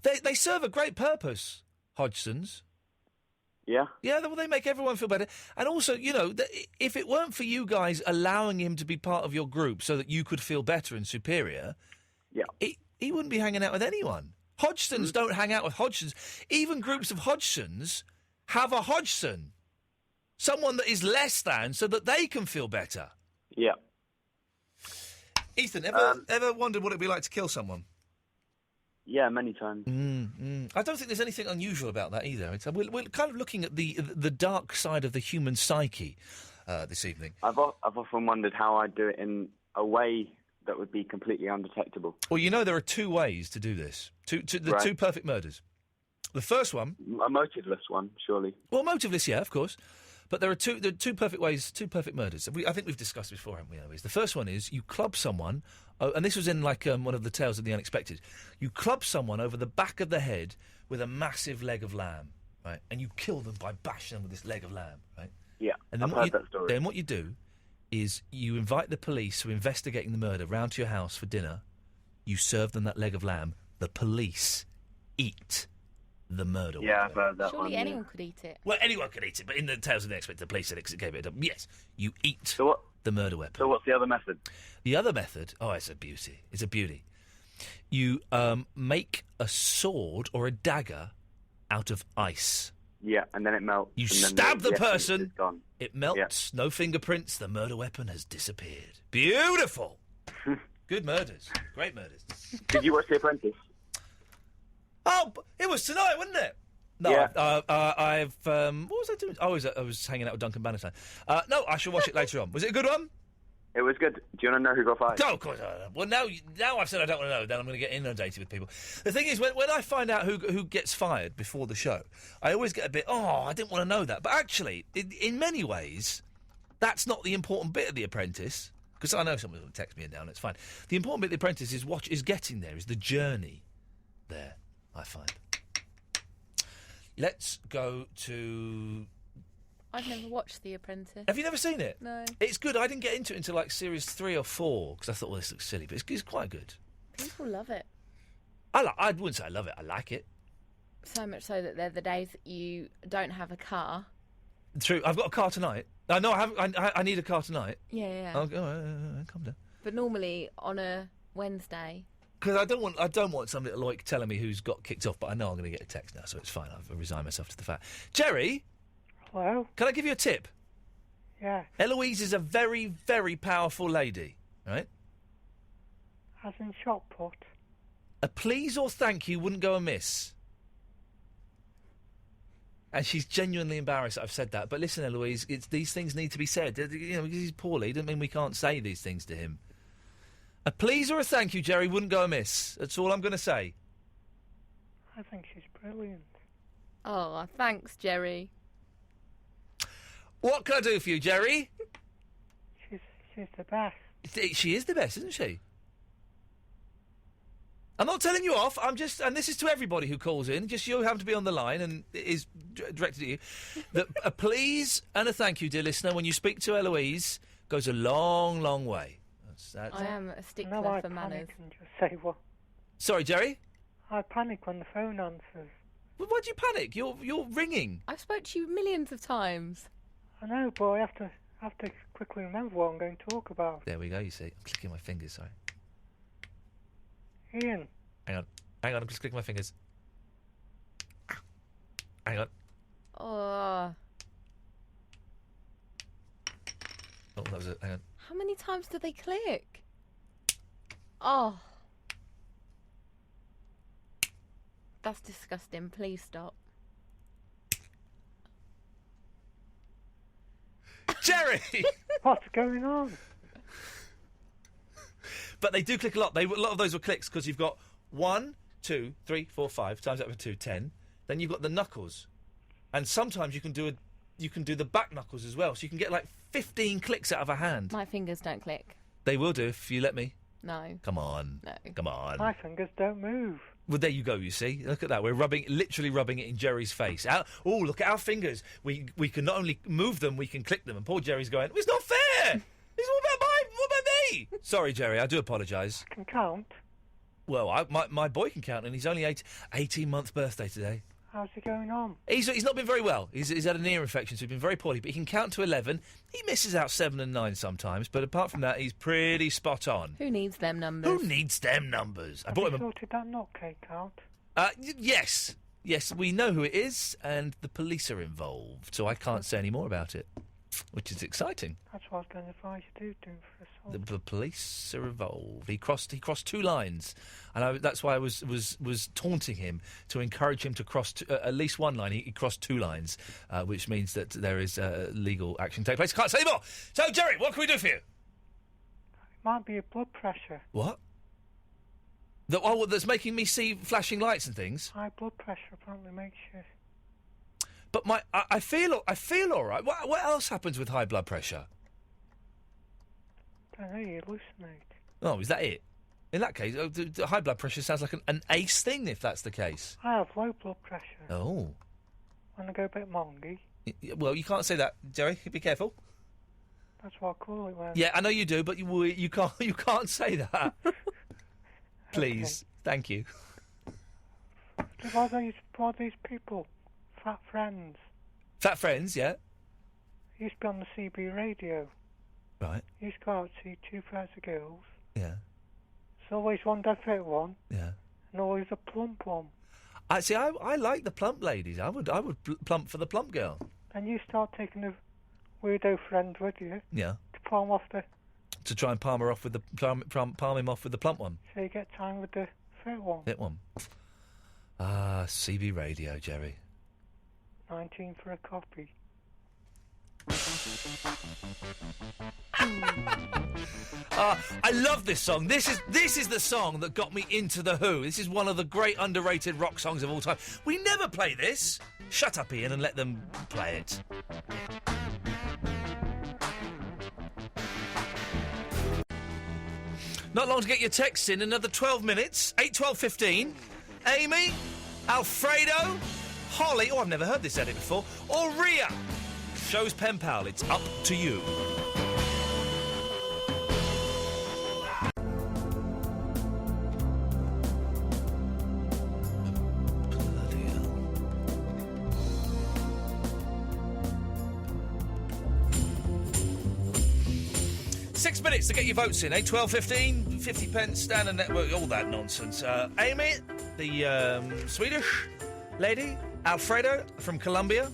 They serve a great purpose, Hodgsons. Yeah? Yeah, well, they make everyone feel better. And also, if it weren't for you guys allowing him to be part of your group so that you could feel better and superior, he wouldn't be hanging out with anyone. Hodgsons don't hang out with Hodgsons. Even groups of Hodgsons have a Hodgson. Someone that is less than so that they can feel better. Yeah. Ethan, ever wondered what it'd be like to kill someone? Yeah, many times. I don't think there's anything unusual about that either. We're kind of looking at the dark side of the human psyche this evening. I've often wondered how I'd do it in a way that would be completely undetectable. Well, there are two ways to do this. Two perfect murders. The first one... A motiveless one, surely. Well, motiveless, yeah, of course. But there are two perfect ways, two perfect murders. I think we've discussed this before, haven't we, Eloise? The first one is you club someone, and this was in like one of the Tales of the Unexpected. You club someone over the back of the head with a massive leg of lamb, right? And you kill them by bashing them with this leg of lamb, right? Yeah, and then I've heard that story. Then what you do is you invite the police who are investigating the murder round to your house for dinner. You serve them that leg of lamb. The police eat the murder weapon. I've heard that Surely one. anyone could eat it. Well, anyone could eat it, but in the Tales of the Unexpected, the police said it gave it a... Yes, you eat the murder weapon. So what's the other method? The other method... Oh, it's a beauty. It's a beauty. You make a sword or a dagger out of ice. Yeah, and then it melts. You and then stab the essence person, is gone. it melts, no fingerprints, the murder weapon has disappeared. Beautiful! Good murders. Great murders. Did you watch The Apprentice? Oh, it was tonight, wasn't it? No, Yeah. what was I doing? I was hanging out with Duncan Bannatyne. No, I shall watch it later on. Was it a good one? It was good. Do you want to know who got fired? No, of course not. Well, now I've said I don't want to know, then I'm going to get inundated with people. The thing is, when I find out who gets fired before the show, I always get a bit, I didn't want to know that. But actually, in many ways, that's not the important bit of The Apprentice, because I know someone will text me down, it's fine. The important bit of The Apprentice is getting there, is the journey there, I find. Let's go to... I've never watched The Apprentice. Have you never seen it? No. It's good. I didn't get into it until like series 3 or 4 because I thought, well, this looks silly, but it's quite good. People love it. I wouldn't say I love it. I like it. So much so that there are the days that you don't have a car. True. I've got a car tonight. No, I haven't. I need a car tonight. Yeah. I'll go. Calm down. But normally on a Wednesday. Because I don't want somebody like telling me who's got kicked off, but I know I'm going to get a text now, so it's fine. I've resigned myself to the fact. Jerry. Hello? Can I give you a tip? Yeah. Eloise is a very, very powerful lady, right? As in shot put. A please or thank you wouldn't go amiss. And she's genuinely embarrassed that I've said that. But listen, Eloise, these things need to be said. You know, because he's poorly, doesn't mean we can't say these things to him. A please or a thank you, Jerry, wouldn't go amiss. That's all I'm going to say. I think she's brilliant. Oh, thanks, Jerry. What can I do for you, Jerry? She's the best. She is the best, isn't she? I'm not telling you off. I'm just, and this is to everybody who calls in. Just you happen to be on the line, and it is directed at you. That a please and a thank you, dear listener, when you speak to Eloise, goes a long, long way. That's I am a stickler for manners. And just say what? Sorry, Jerry. I panic when the phone answers. Well, why do you panic? You're ringing. I've spoke to you millions of times. I know, but I have to quickly remember what I'm going to talk about. There we go. You see, I'm clicking my fingers. Sorry. Ian. Hang on. I'm just clicking my fingers. Hang on. Oh. Oh, that was it. Hang on. How many times do they click? Oh. That's disgusting. Please stop. Jerry! What's going on? But they do click a lot. A lot of those were clicks because you've got 1, 2, 3, 4, 5 times that with 2, 10. Then you've got the knuckles, and sometimes you can do the back knuckles as well. So you can get like 15 clicks out of a hand. My fingers don't click. They will do if you let me. No. Come on. No. Come on. My fingers don't move. Well, there you go, you see. Look at that. We're literally rubbing it in Jerry's face. Oh, look at our fingers. We can not only move them, we can click them. And poor Jerry's going, it's not fair. What about me? Sorry, Jerry, I do apologise. I can count. Well, my boy can count, and he's only 18-month birthday today. How's he going on? He's not been very well. He's had an ear infection, so he's been very poorly. But he can count to 11. He misses out 7 and 9 sometimes, but apart from that, he's pretty spot on. Who needs them numbers? Who needs them numbers? Have you sorted that nutcake out? Yes, we know who it is, and the police are involved, so I can't say any more about it, which is exciting. That's what I was going to advise you to do for assault. The police are involved. He crossed 2 lines, and that's why I was taunting him to encourage him to cross at least 1 line. He crossed 2 lines, which means that there is legal action take place. Can't say more. So, Jerry, what can we do for you? It might be your blood pressure. What? That's making me see flashing lights and things. High blood pressure apparently makes you. But I feel all right. What else happens with high blood pressure? I don't know, you hallucinate. Oh, is that it? In that case, the high blood pressure sounds like an ace thing, if that's the case. I have low blood pressure. Oh. When I go a bit mongy. Well, you can't say that, Jerry. Be careful. That's what I call it when... Yeah, I know you do, but you can't say that. Please. Okay. Thank you. What are these people? Fat Friends. Fat Friends, yeah. Used to be on the CB radio. Right. Used to go out to see 2 pairs of girls. Yeah. There's always one dead fit one. Yeah. And always a plump one. I like the plump ladies. I would plump for the plump girl. And you start taking a weirdo friend with you. Yeah. To palm off the... To try and palm him off with the plump one. So you get time with the fit one. Fit one. Ah, CB radio, Jerry. 19 for a copy. I love this song. This is the song that got me into The Who. This is one of the great underrated rock songs of all time. We never play this. Shut up, Ian, and let them play it. Not long to get your texts in. Another 12 minutes. 8:12:15. Amy, Alfredo, Holly. Oh, I've never heard this edit before. Or Ria. Show's pen pal. It's up to you. Six minutes to get your votes in, 12:15, 50 pence, Standard Network, all that nonsense. Amy, the Swedish lady, Alfredo from Colombia,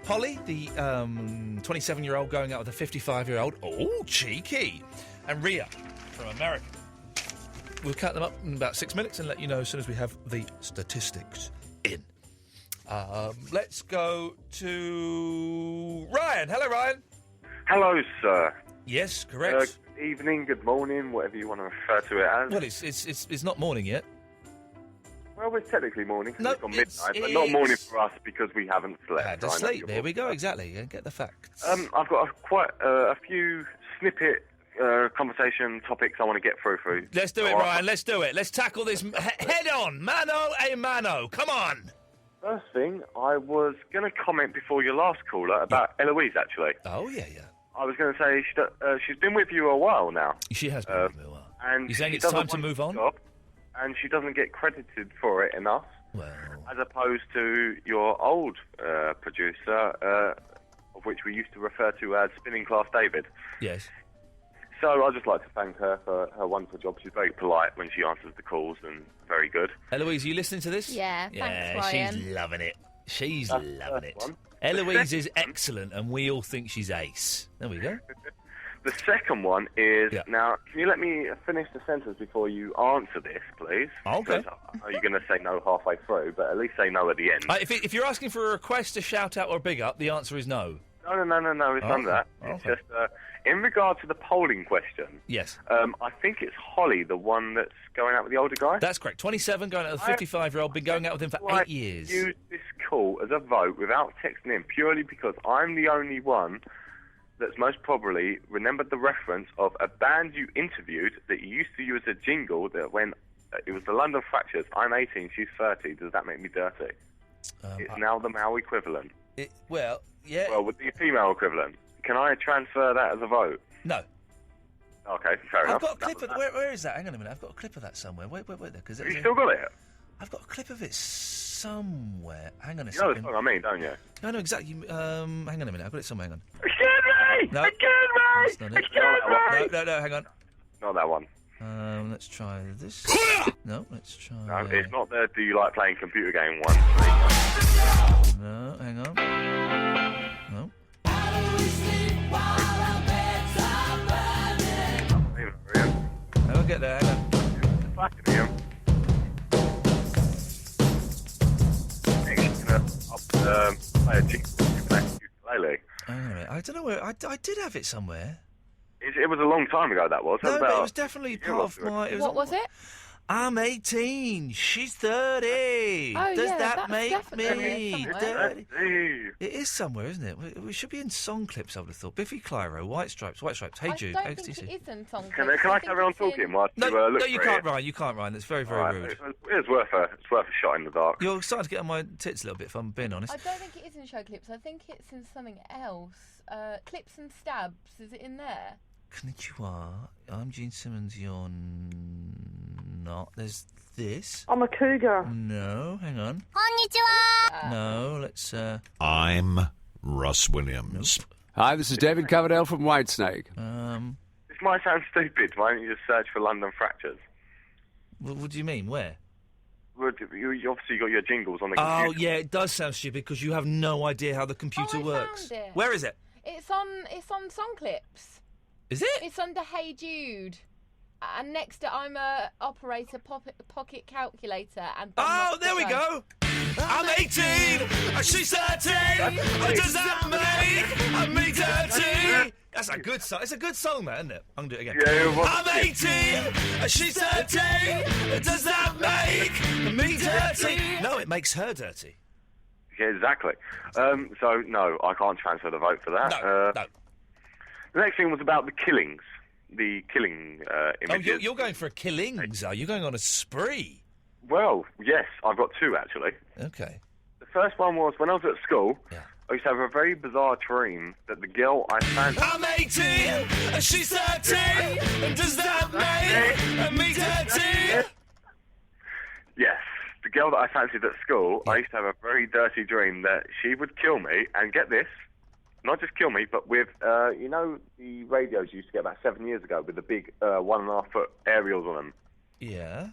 Holly, the 27-year-old going out with a 55-year-old, oh, cheeky, and Ria from America. We'll count them up in about 6 minutes and let you know as soon as we have the statistics in. Let's go to Ryan. Hello, Ryan. Hello, sir. Yes, correct. Good evening, good morning, whatever you want to refer to it as. Well, it's not morning yet. Well, it's technically morning 'cause No, it's on midnight, but not morning for us because we haven't slept. Had to I know sleep. you're There we go. Exactly. Yeah, get the facts. I've got quite a few snippet conversation topics I want to get through. Let's do it, Ryan. Let's do it. Let's tackle this head on. Mano a mano. Come on. First thing, I was going to comment before your last caller about Eloise, actually. Oh, yeah. I was going to say she's been with you a while now. She has been with me a while. And You saying she it's does a time to wonderful move on? job, and she doesn't get credited for it enough. Well, as opposed to your old producer, of which we used to refer to as Spinning Class David. Yes. So I'd just like to thank her for her wonderful job. She's very polite when she answers the calls and very good. Eloise, are you listening to this? Yeah, thanks, Ryan. She's loving it. She's That's loving the it. first one. Eloise is excellent, and we all think she's ace. There we go. The second one is, now, can you let me finish the sentence before you answer this, please? Okay. Because I know you're going to say no halfway through, but at least say no at the end. If you're asking for a request, a shout-out, or a big-up, the answer is no. No, it's none of that. It's just, in regard to the polling question, Yes. I think it's Holly, the one that's going out with the older guy. That's correct. 27, going out with a 55-year-old, been going out with him for 8 years. Use this call as a vote without texting in, purely because I'm the only one that's most probably remembered the reference of a band you interviewed that you used to use a jingle that when it was the London Fractures. I'm 18, she's 30. Does that make me dirty? It's now the male equivalent. Well, yeah. Well, with the female equivalent. Can I transfer that as a vote? No. Okay, fair enough. I've got a clip of where is that? Hang on a minute. I've got a clip of that somewhere. Wait there. Cause Have you still got it? I've got a clip of it somewhere. Hang on a You know second. the song I mean, don't you? No, exactly. Hang on a minute. I've got it somewhere. Hang on. Excuse me! No. Excuse me! Excuse me! No, hang on. Not that one. Let's try this. No, let's try. No, it's not the Do You Like Playing Computer Game one. No, hang on. No. I'll get there. Hang on. Play a jingle ukulele. Hang on a minute. I don't know where. I did have it somewhere. It was a long time ago, that was. No, but it was definitely part of my. What was it? I'm 18. She's 30. Oh, Does yeah, that that's make definitely me somewhere. 30? It is somewhere, isn't it? We should be in song clips, I would have thought. Biffy Clyro, White Stripes. Hey Jude, I don't XTC. think it is in song Can clips. I carry on talking while you look No, you for can't, it? Ryan. You can't, Ryan. That's very, very All right, rude. It's worth a shot in the dark. You're starting to get on my tits a little bit, if I'm being honest. I don't think it is in show clips. I think it's in something else. Clips and stabs. Is it in there? Konnichiwa. I'm Gene Simmons. You're not. There's this. I'm a cougar. No, hang on. Konnichiwa. No, let's. I'm Russ Williams. Hi, this is David Coverdale from Whitesnake. This might sound stupid. Why don't you just search for London Fractures? What do you mean? Where? Well, you obviously got your jingles on the computer. Oh, yeah, it does sound stupid because you have no idea how the computer works. Found it. Where is it? It's on song clips. Is it? It's under Hey Jude. And next to I'm a operator pocket calculator and. Oh, there we go. I'm 18, she's 13. Does that make me dirty? That's a good song. It's a good song, man, isn't it? I'm gonna do it again. Yeah, I'm 18, she's 13. Does that make me dirty? No, it makes her dirty. Yeah, exactly. So, no, I can't transfer the vote for that. No. The next thing was about the killings. The killing images. Oh, you're going for a killings, are you? Going on a spree? Well, yes, I've got two, actually. Okay. The first one was when I was at school, I used to have a very bizarre dream that the girl I fancied... I'm 18, she's 13. Does that make me dirty? Yes. The girl that I fancied at school, I used to have a very dirty dream that she would kill me, and get this, not just kill me, but with, you know, the radios you used to get about 7 years ago with the big 1.5 foot aerials on them? Yeah.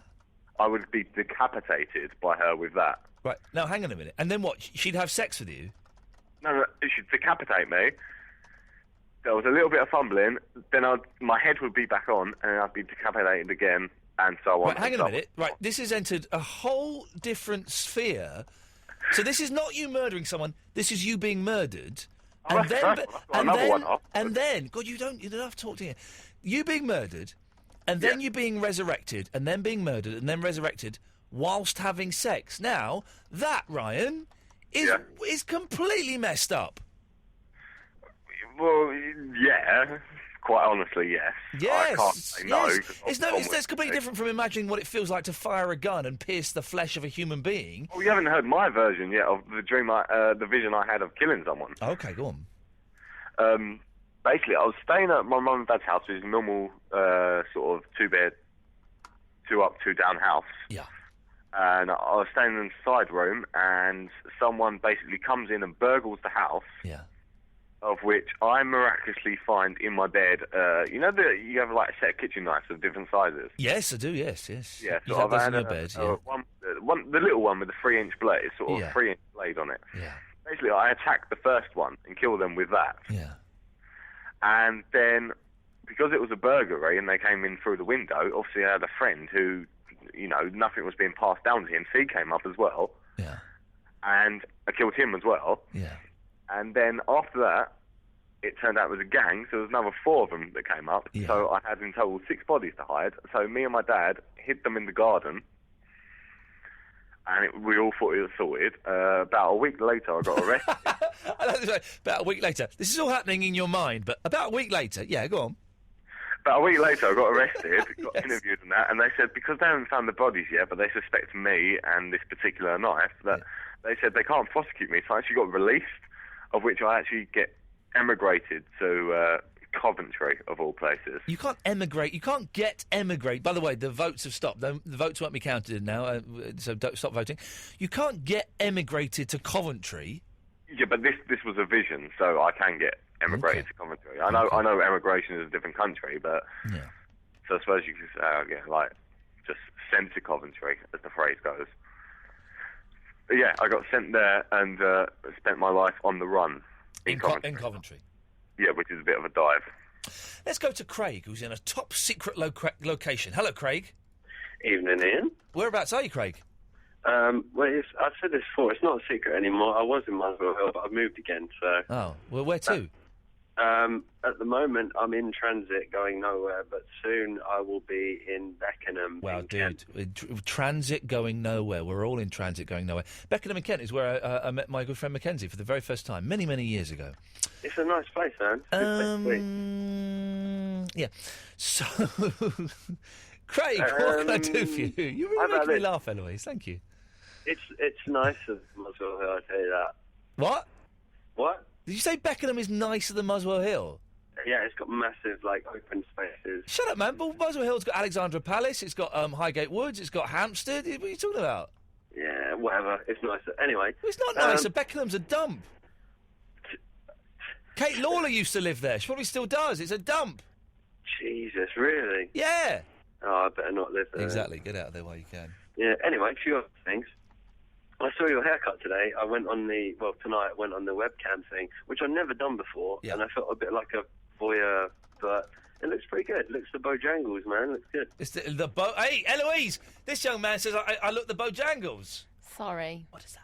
I would be decapitated by her with that. Right, now hang on a minute. And then what? She'd have sex with you? No, she'd decapitate me. There was a little bit of fumbling, then my head would be back on, and I'd be decapitated again, and so on. Right, hang on a minute. Right, this has entered a whole different sphere So this is not you murdering someone. This is you being murdered. Oh, And that's then, right. I've got another one off. and then, God, you don't have to talk to you. You being murdered, and then you being resurrected, and then being murdered, and then resurrected, whilst having sex. Now, that, Ryan, is completely messed up. Well, yeah. Quite honestly, yes. Yes, I can't say no. yes. 'cause It's completely different from imagining what it feels like to fire a gun and pierce the flesh of a human being. Well, you haven't heard my version yet of the dream, the vision I had of killing someone. Okay, go on. Basically, I was staying at my mum and dad's house, which is a normal sort of 2-bed, 2 up, 2 down house. Yeah. And I was staying in the side room, and someone basically comes in and burgles the house. Yeah. Of which I miraculously find in my bed, you know, you have like a set of kitchen knives of different sizes. Yes, I do. Yes. Yeah, You so have I've those in had your bed. Yeah. the little one with the 3-inch blade, sort of Yeah. 3-inch blade on it. Yeah. Basically, I attacked the first one and killed them with that. Yeah. And then, because it was a burglary and they came in through the window, obviously I had a friend who, you know, nothing was being passed down to him, so he came up as well. Yeah. And I killed him as well. Yeah. And then after that, it turned out it was a gang, so there was another 4 of them that came up. Yeah. So I had in total 6 bodies to hide. So me and my dad hid them in the garden, and we all thought it was sorted. About a week later, I got arrested. About a week later. This is all happening in your mind, but about a week later. Yeah, go on. About a week later, I got arrested, got interviewed and that, and they said because they haven't found the bodies yet, but they suspect me and this particular knife, that they said they can't prosecute me, so I actually got released, of which I actually get emigrated to Coventry, of all places. You can't emigrate. You can't emigrate. By the way, the votes have stopped. The votes won't be counted now, so don't stop voting. You can't get emigrated to Coventry. Yeah, but this was a vision, so I can get emigrated to Coventry. I know emigration is a different country, but so I suppose you could say, like just sent to Coventry, as the phrase goes. But yeah, I got sent there and spent my life on the run in Coventry. Yeah, which is a bit of a dive. Let's go to Craig, who's in a top secret location. Hello, Craig. Evening, Ian. Whereabouts are you, Craig? Well, I've said this before. It's not a secret anymore. I was in Muswell Hill, but I've moved again. So. Oh, well, where to? At the moment, I'm in transit, going nowhere. But soon, I will be in Beckenham. Wow, dude, transit going nowhere. We're all in transit going nowhere. Beckenham in Kent is where I met my good friend Mackenzie for the very first time, many, many years ago. It's a nice place, man. It's a good place to be. Yeah. So, Craig, what can I do for you? You're really making me laugh, Eloise. Thank you. It's nice of Muswell Hill, I tell you that. What? What? Did you say Beckenham is nicer than Muswell Hill? Yeah, it's got massive, open spaces. Shut up, man. Muswell Hill's got Alexandra Palace, it's got Highgate Woods, it's got Hampstead. What are you talking about? Yeah, whatever. It's nicer. Anyway. It's not nicer. Beckenham's a dump. Kate Lawler used to live there. She probably still does. It's a dump. Jesus, really? Yeah. Oh, I better not live there. Exactly. Get out of there while you can. Yeah, anyway, a few other things. I saw your haircut today. I went on tonight I went on the webcam thing, which I've never done before, and I felt a bit like a voyeur, but it looks pretty good. It looks the Bojangles, man. It looks good. It's the Hey, Eloise! This young man says I look the Bojangles. Sorry. What does that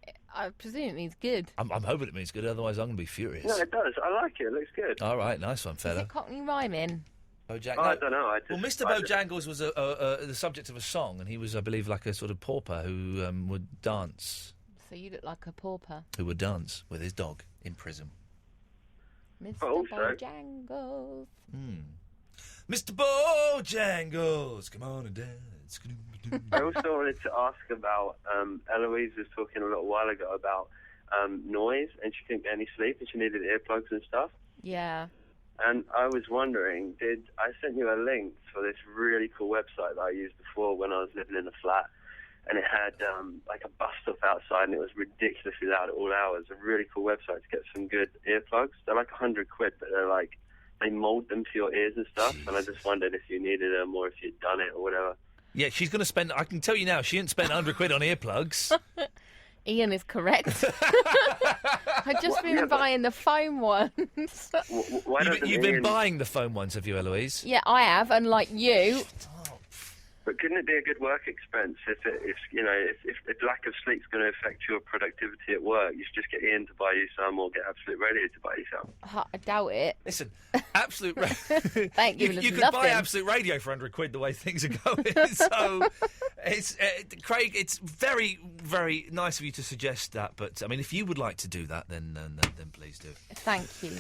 mean? I presume it means good. I'm hoping it means good, otherwise I'm going to be furious. No, it does. I like it. It looks good. All right, nice one, fella. Is it Cockney rhyming? I don't know. Mr. Bojangles was the subject of a song, and he was, I believe, like a sort of pauper who would dance. So you look like a pauper. Who would dance with his dog in prison. Mr. Bojangles. Mr. Bojangles, come on and dance. I also wanted to ask about, Eloise was talking a little while ago about noise, and she couldn't get any sleep, and she needed earplugs and stuff. Yeah. And I was wondering, I sent you a link for this really cool website that I used before when I was living in a flat, and it had a bus stop outside, and it was ridiculously loud at all hours. A really cool website to get some good earplugs. They're like £100, but they're they mould them to your ears and stuff. And I just wondered if you needed them or if you'd done it or whatever. Yeah, she's going to spend. I can tell you now, she didn't spend £100 on earplugs. Ian is correct. I've just been buying the foam ones. You've been buying the foam ones, have you, Eloise? Yeah, I have, unlike you. But couldn't it be a good work expense if lack of sleep's going to affect your productivity at work? You should just get Ian to buy you some, or get Absolute Radio to buy you some. I doubt it. Listen, Absolute Radio. Thank you. You could buy Absolute Radio for £100 the way things are going. So, it's Craig. It's very, very nice of you to suggest that. But I mean, if you would like to do that, then please do. Thank you.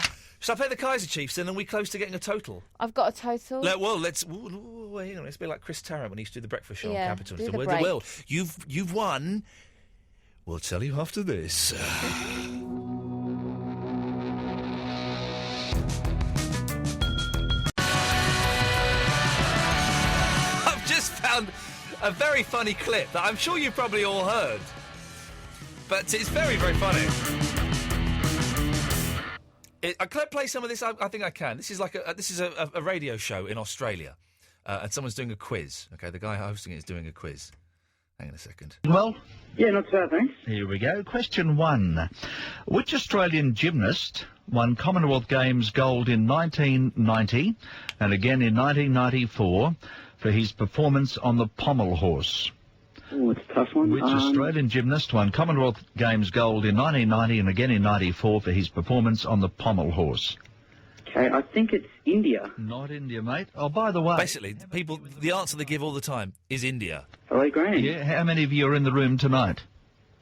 Shall I play the Kaiser Chiefs then? Are we close to getting a total? I've got a total. Let's hang on. Let's be like Chris Tarrant when he used to do the breakfast show on Capital. Do So the where's break. the will? You've won. We'll tell you after this. I've just found a very funny clip that I'm sure you've probably all heard, but it's very, very funny. Can I play some of this? I think I can. This is like a radio show in Australia, and someone's doing a quiz. Okay, the guy hosting it is doing a quiz. Hang on a second. Well, yeah, not so bad, thanks. Here we go. Question 1. Which Australian gymnast won Commonwealth Games gold in 1990 and again in 1994 for his performance on the pommel horse? Oh, it's a tough one. Which Australian gymnast won Commonwealth Games gold in 1990 and again in 94 for his performance on the pommel horse? Okay, I think it's India. Not India, mate. Oh, by the way... Basically, the answer they give all the time is India. Hello, Graham. Yeah, how many of you are in the room tonight?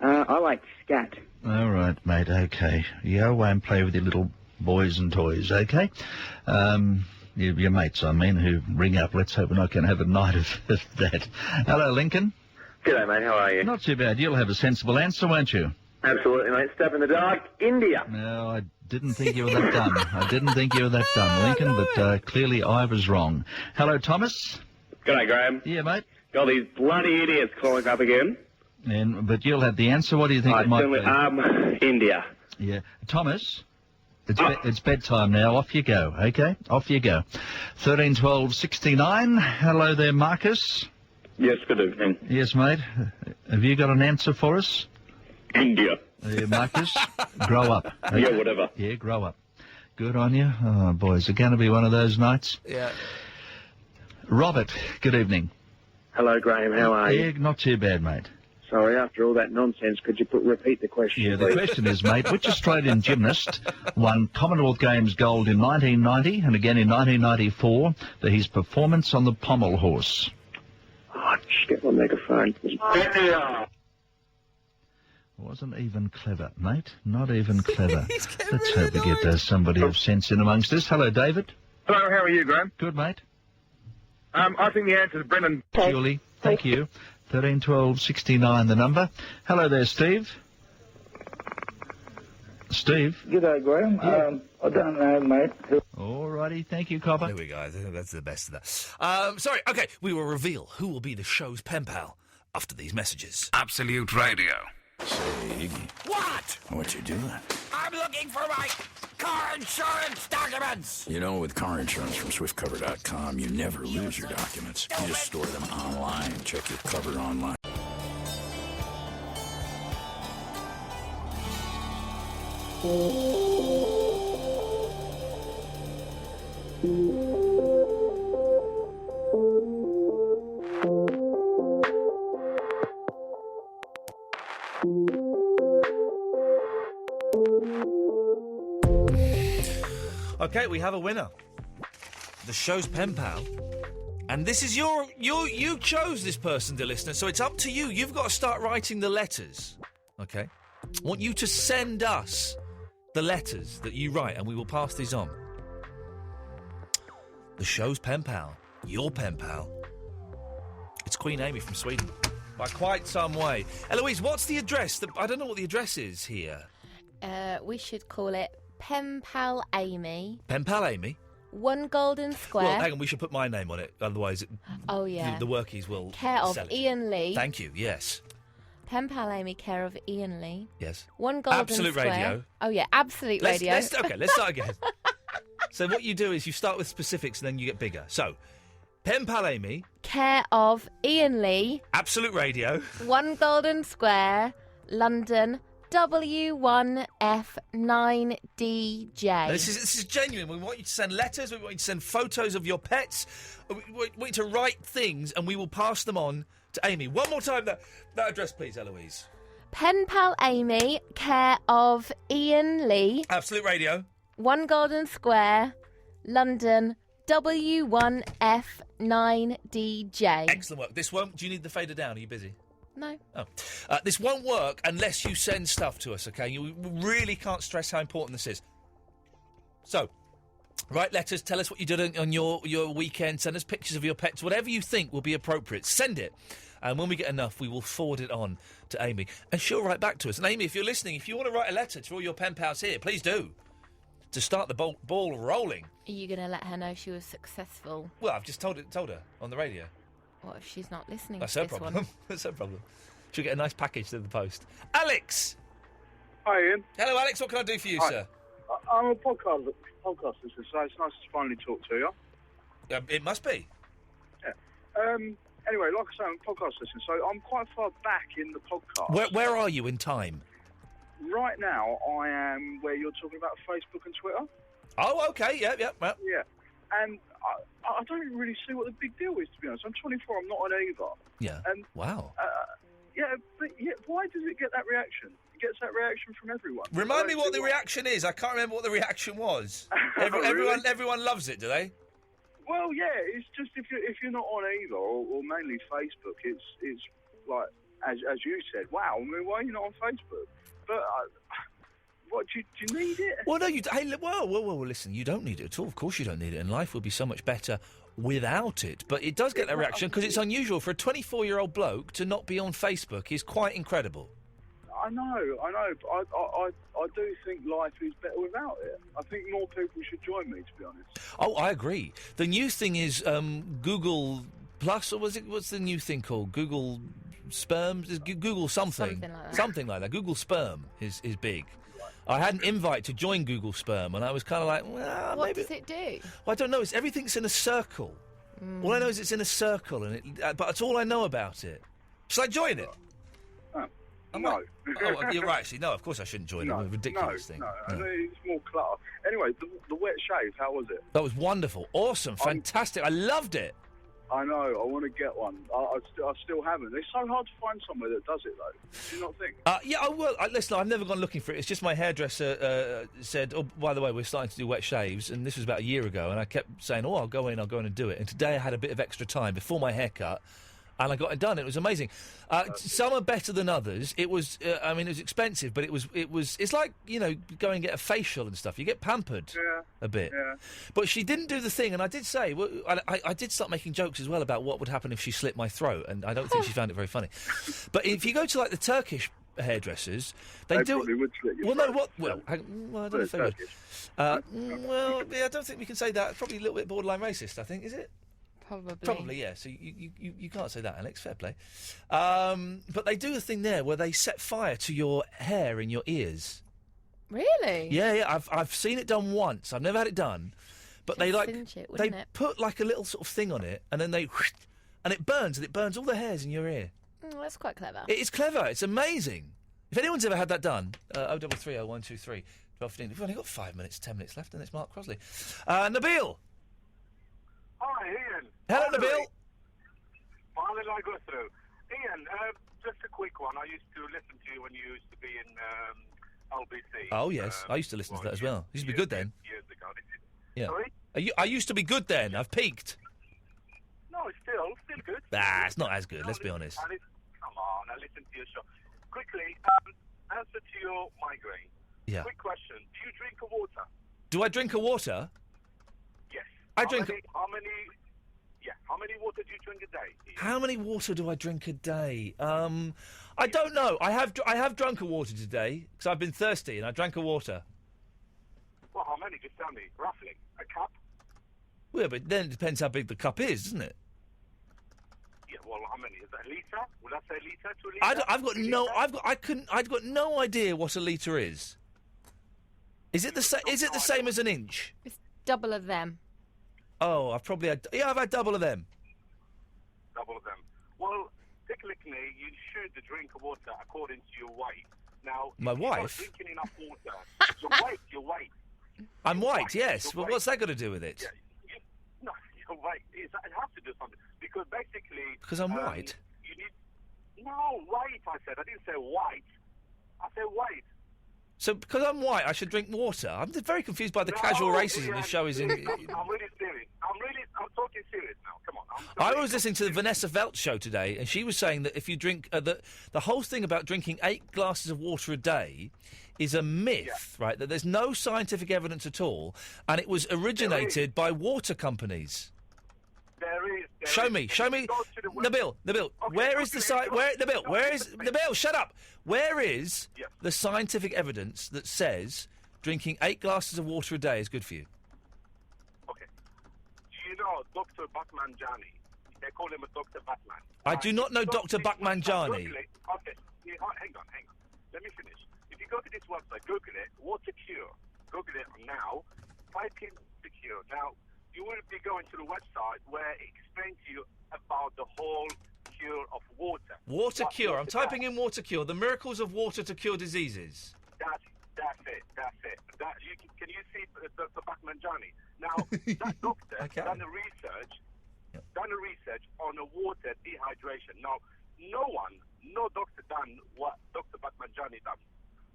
I like scat. All right, mate, OK. You go away and play with your little boys and toys, OK? Your mates, I mean, who ring up. Let's hope we're not going to have a night of that. Hello, Lincoln. G'day, mate. How are you? Not too bad. You'll have a sensible answer, won't you? Absolutely, mate. Step in the dark. India. No, I didn't think you were that dumb. Lincoln, but clearly I was wrong. Hello, Thomas. G'day, Graham. Yeah, mate. Got these bloody idiots calling up again. But you'll have the answer. What do you think it might be? India. Yeah. Thomas, it's bedtime now. Off you go, OK? Off you go. 13, 12, 69. Hello there, Marcus. Yes, good evening. Yes, mate. Have you got an answer for us? India. Marcus, grow up. Okay? Yeah, whatever. Yeah, grow up. Good on you. Oh, boys, it's going to be one of those nights. Yeah. Robert, good evening. Hello, Graham. How are you? Yeah, not too bad, mate. Sorry, after all that nonsense, could you repeat the question, Yeah, the please? question is, mate, which Australian gymnast won Commonwealth Games gold in 1990 and again in 1994 for his performance on the pommel horse? Oh, just get my megaphone. India. Wasn't even clever, mate. Not even clever. Let's hope we get somebody of sense in amongst us. Hello, David. Hello, how are you, Graham? Good, mate. I think the answer is Brendan. Julie, thank you. 13, 12, 69 the number. Hello there, Steve. Steve? G'day, Graham. I don't know, mate. All righty, thank you, Copper. There we go. I think that's the best of that. Sorry, OK, we will reveal who will be the show's pen pal after these messages. Absolute Radio. Say, Iggy. What? What you doing? I'm looking for my car insurance documents. You know, with car insurance from SwiftCover.com, you never lose your documents. You just store them online. Check your cover online. OK, we have a winner. The show's pen pal. And this is you chose this person, dear listener, so it's up to you. You've got to start writing the letters. OK? I want you to send us the letters that you write, and we will pass these on. The show's pen pal. Your pen pal. It's Queen Amy from Sweden. By quite some way. Eloise, what's the address? I don't know what the address is here. We should call it Pen Pal Amy. Pen pal Amy? 1 Golden Square. Well, hang on, we should put my name on it, otherwise Oh, yeah. the workies will Care of sell it. Ian Lee. Thank you, yes. Pen Pal Amy, care of Ian Lee. Yes. 1 Golden Absolute Square. Radio. Oh, yeah, Absolute Radio. Let's start again. So what you do is you start with specifics and then you get bigger. So, Pen Pal Amy. Care of Ian Lee. Absolute Radio. 1 Golden Square, London, W1F9DJ. This is genuine. We want you to send letters. We want you to send photos of your pets. We want you to write things, and we will pass them on to Amy. One more time, that address, please, Eloise. Pen Pal Amy, care of Ian Lee. Absolute Radio. 1 Golden Square, London, W1F9DJ. Excellent work. This won't... Do you need the fader down? Are you busy? No. Oh. This won't work unless you send stuff to us, OK? You really can't stress how important this is. So, write letters, tell us what you did on your weekend, send us pictures of your pets, whatever you think will be appropriate. Send it. And when we get enough, we will forward it on to Amy. And she'll write back to us. And Amy, if you're listening, if you want to write a letter to all your pen pals here, please do. To start the ball rolling. Are you going to let her know she was successful? Well, I've just told her on the radio. What if she's not listening That's to her this problem. one? That's her problem. She'll get a nice package to the post. Alex! Hi, Ian. Hello, Alex. What can I do for you, Hi. sir? I'm a podcast listener, so it's nice to finally talk to you. It must be. Yeah. Anyway, like I say, I'm a podcast listener, so I'm quite far back in the podcast. Where are you in time? Right now, I am where you're talking about Facebook and Twitter. Oh, okay. Yeah. Yeah. And I don't really see what the big deal is, to be honest. I'm 24, I'm not an either. Yeah. And, wow. Why does it get that reaction? It gets that reaction from everyone. Remind me what the reaction is. I can't remember what the reaction was. Really? Everyone loves it, do they? Well, yeah, it's just if you're not on either, or mainly Facebook, it's like, as you said, wow, I mean, why are you not on Facebook? But, what, do you need it? Well, no, well, listen, you don't need it at all. Of course you don't need it, and life would be so much better without it. But it does get that reaction because it's unusual for a 24-year-old bloke to not be on Facebook is quite incredible. I know, but I do think life is better without it. I think more people should join me, to be honest. Oh, I agree. The new thing is Google Plus, or what's the new thing called? Google Sperm? Google something. Something like that. Google Sperm is big. I had an invite to join Google Sperm, and I was kind of like, well, What maybe... does it do? Well, I don't know. Everything's in a circle. All I know is it's in a circle, but that's all I know about it. Shall I join it? No. Oh, you're right, actually. No, of course I shouldn't join it. It's a ridiculous thing. No, it's more clutter. Anyway, the wet shave, how was it? That was wonderful. Awesome. Fantastic. I loved it. I know. I want to get one. I still haven't. It's so hard to find somewhere that does it, though. Do you not think? Yeah, I will. Listen, I've never gone looking for it. It's just my hairdresser said, oh, by the way, we're starting to do wet shaves, and this was about a year ago, and I kept saying, oh, I'll go in and do it. And today I had a bit of extra time before my haircut, and I got it done. It was amazing. Some are better than others. It was, it was expensive, but it's like, going and get a facial and stuff. You get pampered a bit. Yeah. But she didn't do the thing, and I did say, I did start making jokes as well about what would happen if she slit my throat, and I don't think she found it very funny. But if you go to, like, the Turkish hairdressers, they do... probably would slit your well, no, throat. what... Well, I don't know if they would. Well, yeah, I don't think we can say that. Probably a little bit borderline racist, I think, is it? Probably, yeah. So you can't say that, Alex. Fair play. But they do a thing there where they set fire to your hair in your ears. Really? Yeah. I've seen it done once. I've never had it done. But Just they cinch it, wouldn't it? put like a little sort of thing on it, and then and it burns all the hairs in your ear. That's quite clever. It is clever. It's amazing. If anyone's ever had that done, 0330 123 1215. We've only got 5 minutes, 10 minutes left, and it's Mark Crosley. Nabil. Hi, Ian. Hello, Nabil. Finally, I go through. Ian, just a quick one. I used to listen to you when you used to be in LBC. Oh, yes. I used to listen to that as well. Used to be good then. Years ago. Yeah. Sorry? I used to be good then. I've peaked. No, it's still good. It's not as good, let's be honest. Come on, I listen to your show. Quickly, answer to your migraine. Yeah. Quick question. Do you drink water? Do I drink a water? Yes. I drink... How many water do you drink a day? How many water do I drink a day? I don't know. I have drunk a water today because I've been thirsty and I drank a water. Well, how many? Just tell me, roughly. A cup? Well, but then it depends how big the cup is, doesn't it? Yeah. Well, how many? Is that a litre? Would I say litre? 2 litres? I've got no idea what a litre is. Is it the same as an inch? It's double of them. Oh, I've had double of them. Double of them. Well, technically, you should drink water according to your weight. Now, My if you're not wife? drinking enough water. Your weight. I'm white, yes. Well, what's that got to do with it? No, your weight. It has to do something. Because basically... Because I'm white? You need... No, white, I said. I didn't say white. I said white. So, because I'm white, I should drink water? I'm very confused by the casual racism this show is in... I'm really serious. I'm talking serious now. Come on. I was listening to the Vanessa Veldt show today, and she was saying that if you drink... the whole thing about drinking 8 glasses of water a day is a myth, right? That there's no scientific evidence at all, and it was originated by water companies. There is. Show me. Nabil, where is the site? Nabil, shut up. Where is the scientific evidence that says drinking 8 glasses of water a day is good for you? Okay. Do you know Dr. Batmanjani? They call him a Dr. Batman. I do not know Dr. Batmanjani. Okay. Hang on. Let me finish. If you go to this website, Google it, water cure. Google it now. Type in the cure. Now, you will be going to the website where it explains to you about the whole cure of water. Water cure. I'm typing in water cure. The miracles of water to cure diseases. That's it. Can you see Dr. Batmanjani? Now, that doctor done a research on the water dehydration. Now, no doctor done what Dr. Batmanjani done.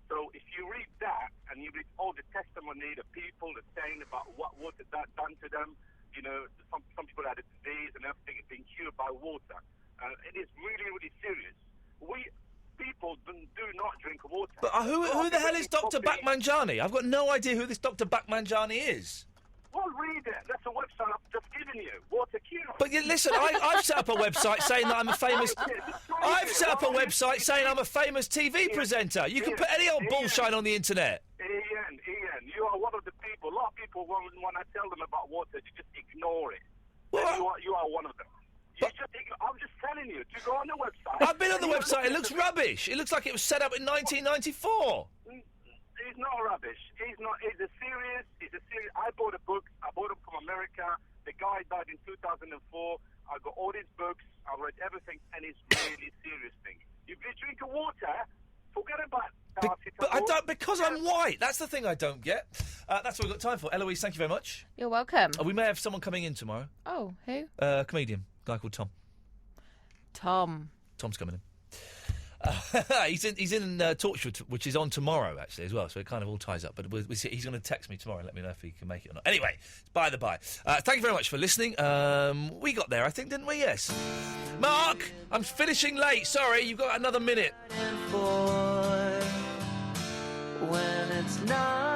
So if you read that and you read all the testimony, the people are saying about what water that done to them, you know, some people had a disease and everything is being cured by water. It is really, really serious. People do not drink water. But who the hell is Dr. Batmanjani? I've got no idea who this Dr. Batmanjani is. Well, read it. That's a website I've just given you. Water cure. But listen, I've set up a website saying that I'm a famous... I've set up a website saying I'm a famous TV presenter. You can put any old bullshit on the internet. Ian, you are one of the people. A lot of people, when I tell them about water, they just ignore it. Well, you are one of them. I'm just telling you to go on the website. I've been on the website. It looks rubbish. It looks like it was set up in 1994. It's not rubbish. It's a serious. I bought a book. I bought it from America. The guy died in 2004. I got all his books. I read everything, and it's really serious thing. If you drink water, forget about. But I don't, because I'm white. That's the thing I don't get. That's what we've got time for. Eloise, thank you very much. You're welcome. We may have someone coming in tomorrow. Oh, who? Comedian, guy called Tom. Tom's coming in. He's in Torchwood, which is on tomorrow, actually, as well, so it kind of all ties up. But we'll see. He's going to text me tomorrow and let me know if he can make it or not. Anyway, by the by. Thank you very much for listening. We got there, I think, didn't we? Yes. Mark, I'm finishing late. Sorry, you've got another minute. When it's not